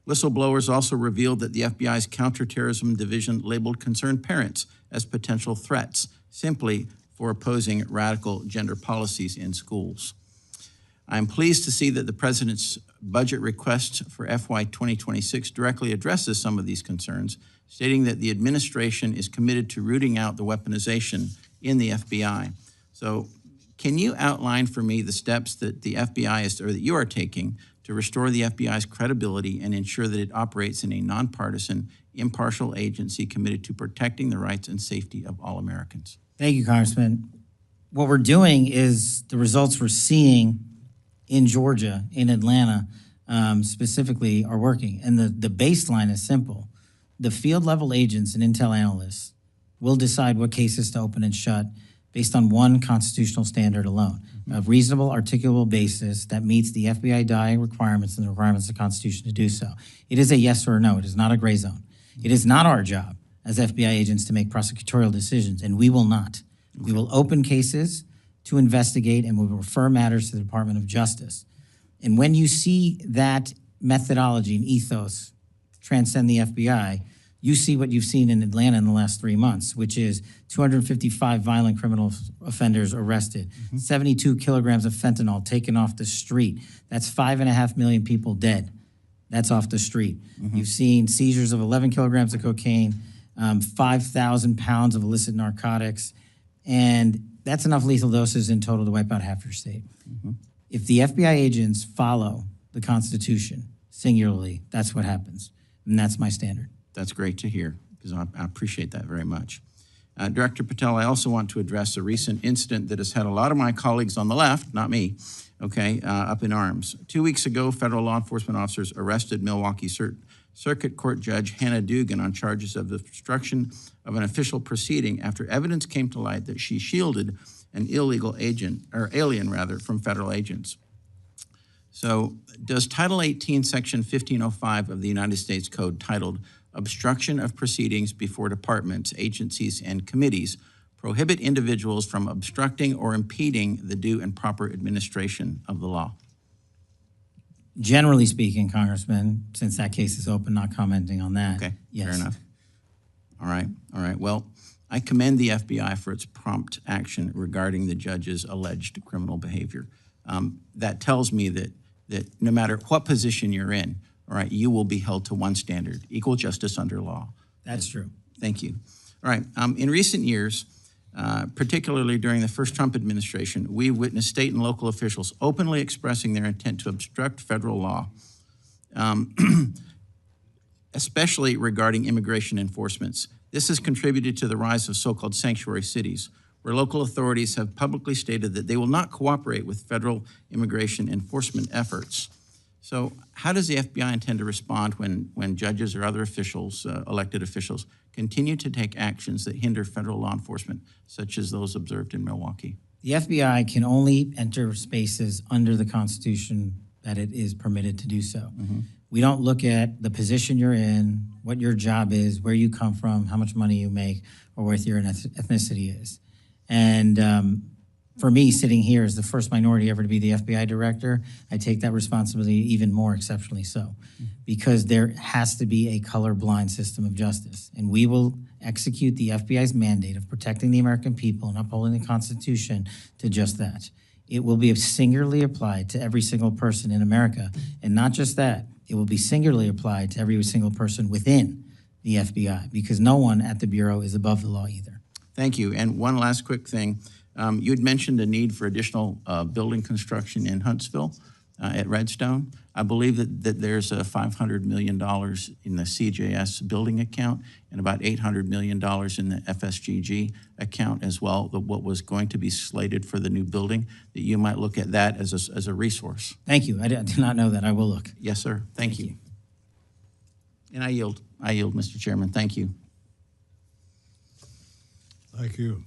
Whistleblowers also revealed that the FBI's counterterrorism division labeled concerned parents as potential threats, simply for opposing radical gender policies in schools. I'm pleased to see that the President's budget request for FY 2026 directly addresses some of these concerns, stating that the administration is committed to rooting out the weaponization in the FBI. So can you outline for me the steps that the FBI or that you are taking to restore the FBI's credibility and ensure that it operates in a nonpartisan, impartial agency committed to protecting the rights and safety of all Americans? Thank you, Congressman. What we're doing is the results we're seeing in Georgia, in Atlanta, specifically, are working. And the baseline is simple. The field level agents and intel analysts will decide what cases to open and shut based on one constitutional standard alone, a reasonable, articulable basis that meets the FBI dying requirements and the requirements of the Constitution to do so. It is a yes or a no. It is not a gray zone. It is not our job as FBI agents to make prosecutorial decisions, and we will not. We will open cases to investigate, and we will refer matters to the Department of Justice. And when you see that methodology and ethos transcend the FBI, you see what you've seen in Atlanta in the last 3 months, which is 255 violent criminal offenders arrested, 72 kilograms of fentanyl taken off the street. That's 5.5 million people dead. That's off the street. You've seen seizures of 11 kilograms of cocaine, 5,000 pounds of illicit narcotics, and that's enough lethal doses in total to wipe out half your state. If the FBI agents follow the Constitution singularly, that's what happens, and that's my standard. That's great to hear, because I appreciate that very much. Director Patel, I also want to address a recent incident that has had a lot of my colleagues on the left, not me, up in arms. 2 weeks ago, federal law enforcement officers arrested Milwaukee Circuit Court Judge Hannah Dugan on charges of obstruction of an official proceeding after evidence came to light that she shielded an illegal alien from federal agents. So, does Title 18, Section 1505 of the United States Code, titled Obstruction of Proceedings before Departments, Agencies, and Committees, prohibit individuals from obstructing or impeding the due and proper administration of the law? Generally speaking, Congressman, since that case is open, not commenting on that. Okay, yes. fair enough. All right. Well, I commend the FBI for its prompt action regarding the judge's alleged criminal behavior. That tells me that no matter what position you're in, all right, you will be held to one standard, equal justice under law. That's true. Thank you. All right. In recent years, particularly during the first Trump administration, we witnessed state and local officials openly expressing their intent to obstruct federal law, especially regarding immigration enforcements. This has contributed to the rise of so-called sanctuary cities, where local authorities have publicly stated that they will not cooperate with federal immigration enforcement efforts. So how does the FBI intend to respond when judges or other officials, elected officials, continue to take actions that hinder federal law enforcement, such as those observed in Milwaukee? The FBI can only enter spaces under the Constitution that it is permitted to do so. We don't look at the position you're in, what your job is, where you come from, how much money you make, or what your ethnicity is. And for me, sitting here as the first minority ever to be the FBI director, I take that responsibility even more exceptionally so, because there has to be a colorblind system of justice. And we will execute the FBI's mandate of protecting the American people and upholding the Constitution to just that. It will be singularly applied to every single person in America. And not just that, it will be singularly applied to every single person within the FBI, because no one at the Bureau is above the law either. Thank you. And one last quick thing. You had mentioned a need for additional building construction in Huntsville at Redstone. I believe that there's $500 million in the CJS building account and about $800 million in the FSGG account as well, what was going to be slated for the new building, that you might look at that as a resource. Thank you. I did not know that. I will look. Yes, sir. Thank you. And I yield, Mr. Chairman. Thank you. Thank you.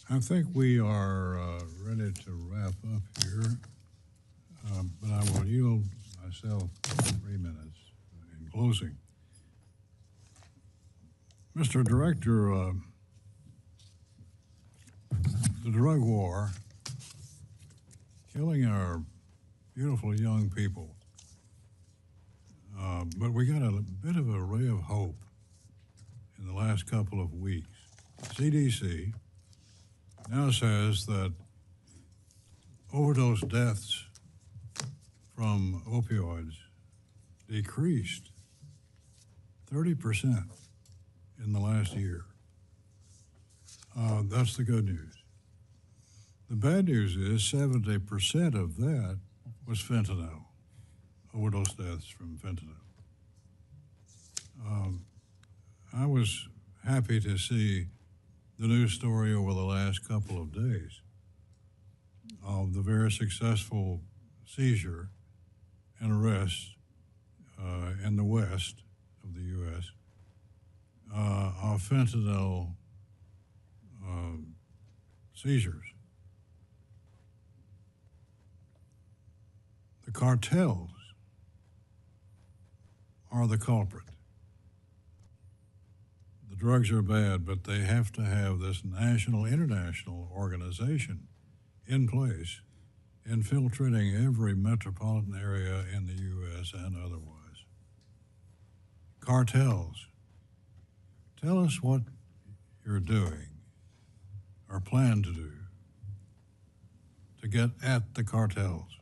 I think we are ready to wrap up here, but I will yield myself 3 minutes in closing. Mr. Director, the drug war, killing our beautiful young people, but we got a bit of a ray of hope in the last couple of weeks. CDC now says that overdose deaths from opioids decreased 30% in the last year. That's the good news. The bad news is 70% of that was fentanyl, overdose deaths from fentanyl. I was happy to see the news story over the last couple of days of the very successful seizure and arrest in the west of the U.S. Of fentanyl seizures. The cartels are the culprit. The drugs are bad, but they have to have this national, international organization in place infiltrating every metropolitan area in the U.S. and otherwise. Cartels. Tell us what you're doing or plan to do to get at the cartels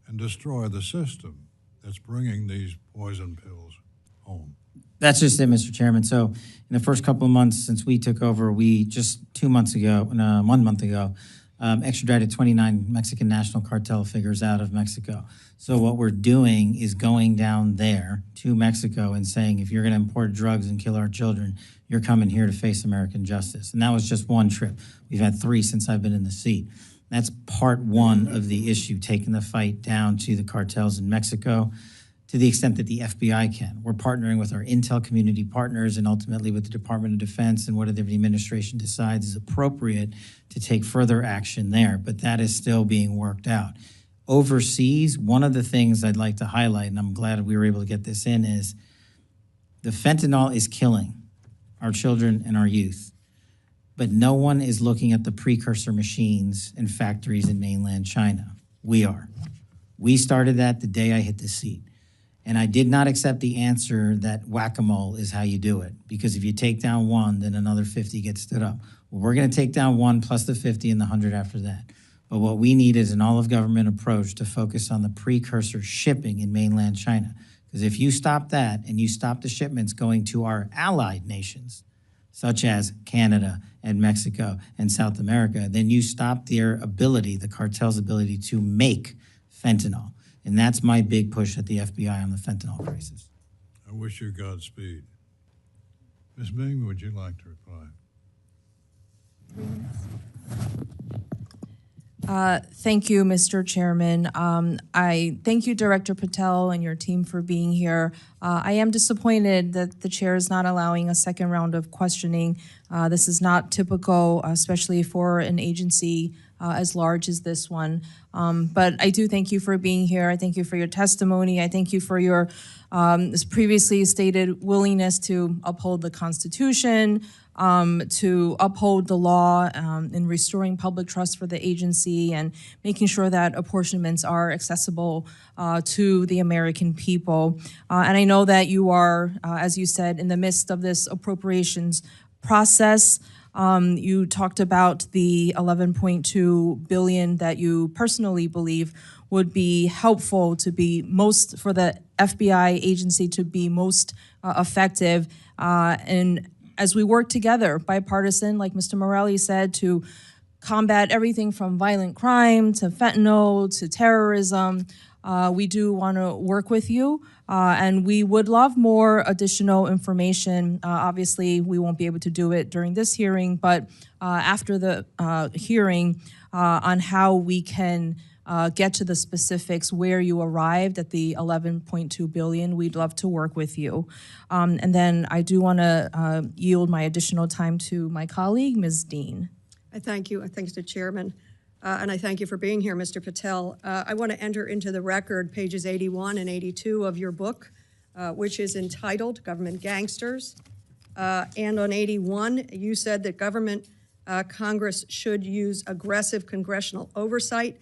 and destroy the system that's bringing these poison pills home. That's just it, Mr. Chairman. So in the first couple of months since we took over, we just 1 month ago, extradited 29 Mexican national cartel figures out of Mexico. So what we're doing is going down there to Mexico and saying, if you're going to import drugs and kill our children, you're coming here to face American justice. And that was just one trip. We've had 3 since I've been in the seat. That's part 1 of the issue, taking the fight down to the cartels in Mexico to the extent that the FBI can. We're partnering with our intel community partners and ultimately with the Department of Defense and whatever the administration decides is appropriate to take further action there. But that is still being worked out. Overseas, one of the things I'd like to highlight, and I'm glad we were able to get this in, is the fentanyl is killing our children and our youth. But no one is looking at the precursor machines and factories in mainland China. We are. We started that the day I hit the seat. And I did not accept the answer that whack-a-mole is how you do it, because if you take down 1, then another 50 get stood up. Well, we're going to take down 1 plus the 50 and the 100 after that. But what we need is an all-of-government approach to focus on the precursor shipping in mainland China. Because if you stop that and you stop the shipments going to our allied nations, such as Canada and Mexico and South America, then you stop their ability, the cartel's ability to make fentanyl. And that's my big push at the FBI on the fentanyl crisis. I wish you Godspeed. Ms. Meng, would you like to reply? Thank you, Mr. Chairman. I thank you, Director Patel, and your team for being here. I am disappointed that the chair is not allowing a second round of questioning. This is not typical, especially for an agency as large as this one. But I do thank you for being here. I thank you for your testimony. I thank you for your previously stated willingness to uphold the Constitution, to uphold the law in restoring public trust for the agency and making sure that apportionments are accessible to the American people. And I know that you are, as you said, in the midst of this appropriations process. You talked about the $11.2 billion that you personally believe would be helpful to be most, for the FBI agency to be most effective. And as we work together, bipartisan, like Mr. Morelli said, to combat everything from violent crime to fentanyl to terrorism, we do want to work with you. And we would love more additional information. Obviously, we won't be able to do it during this hearing, but after the hearing on how we can get to the specifics where you arrived at the $11.2 billion, we'd love to work with you. And then I do want to yield my additional time to my colleague, Ms. Dean. I thank you. I thank the chairman. And I thank you for being here, Mr. Patel. I want to enter into the record pages 81 and 82 of your book, which is entitled Government Gangsters. And on 81, you said that Congress should use aggressive congressional oversight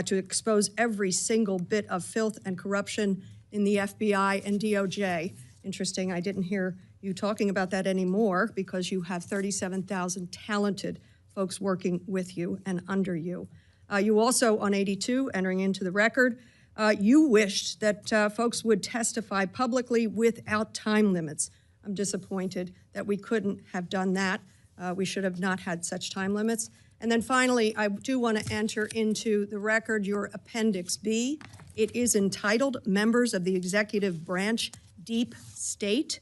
to expose every single bit of filth and corruption in the FBI and DOJ. Interesting, I didn't hear you talking about that anymore because you have 37,000 talented folks working with you and under you. You also, on 82, entering into the record, you wished that folks would testify publicly without time limits. I'm disappointed that we couldn't have done that. We should have not had such time limits. And then finally, I do want to enter into the record your Appendix B. It is entitled Members of the Executive Branch Deep State.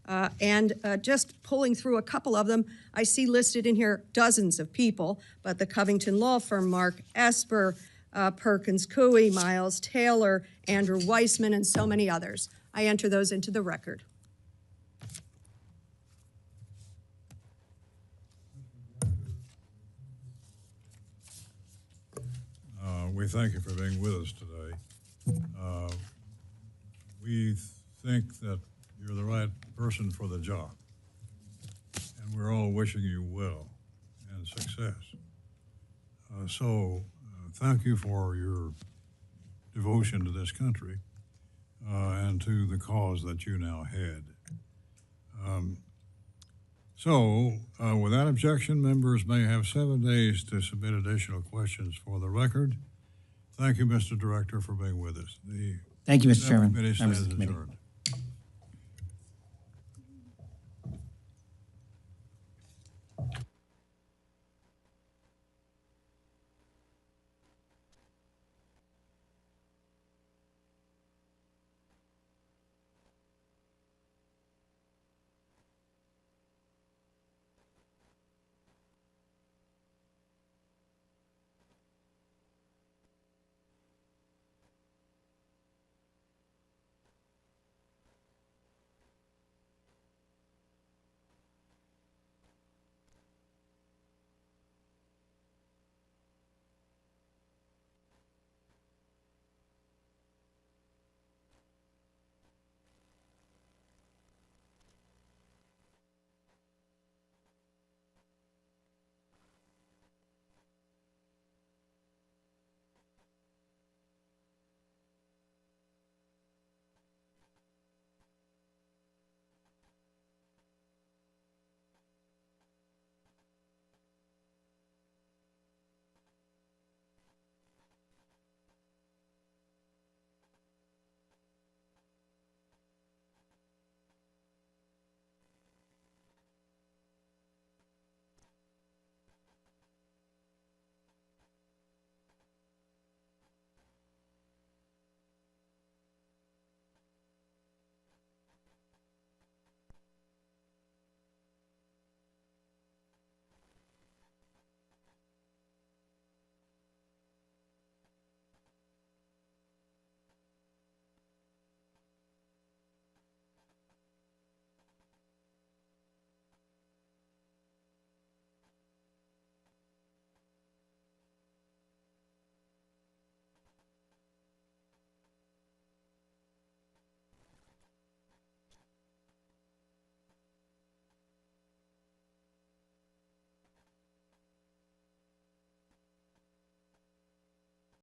And just pulling through a couple of them, I see listed in here dozens of people, but the Covington Law Firm, Mark Esper, Perkins Coie, Miles Taylor, Andrew Weissman, and so many others. I enter those into the record. We thank you for being with us today. We think that you're the right person for the job, and we're all wishing you well and success. So thank you for your devotion to this country and to the cause that you now head. Without objection, members may have 7 days to submit additional questions for the record. Thank you, Mr. Director, for being with us. Thank you, Mr. Chairman. Subcommittee Members of stands the committee. adjourned.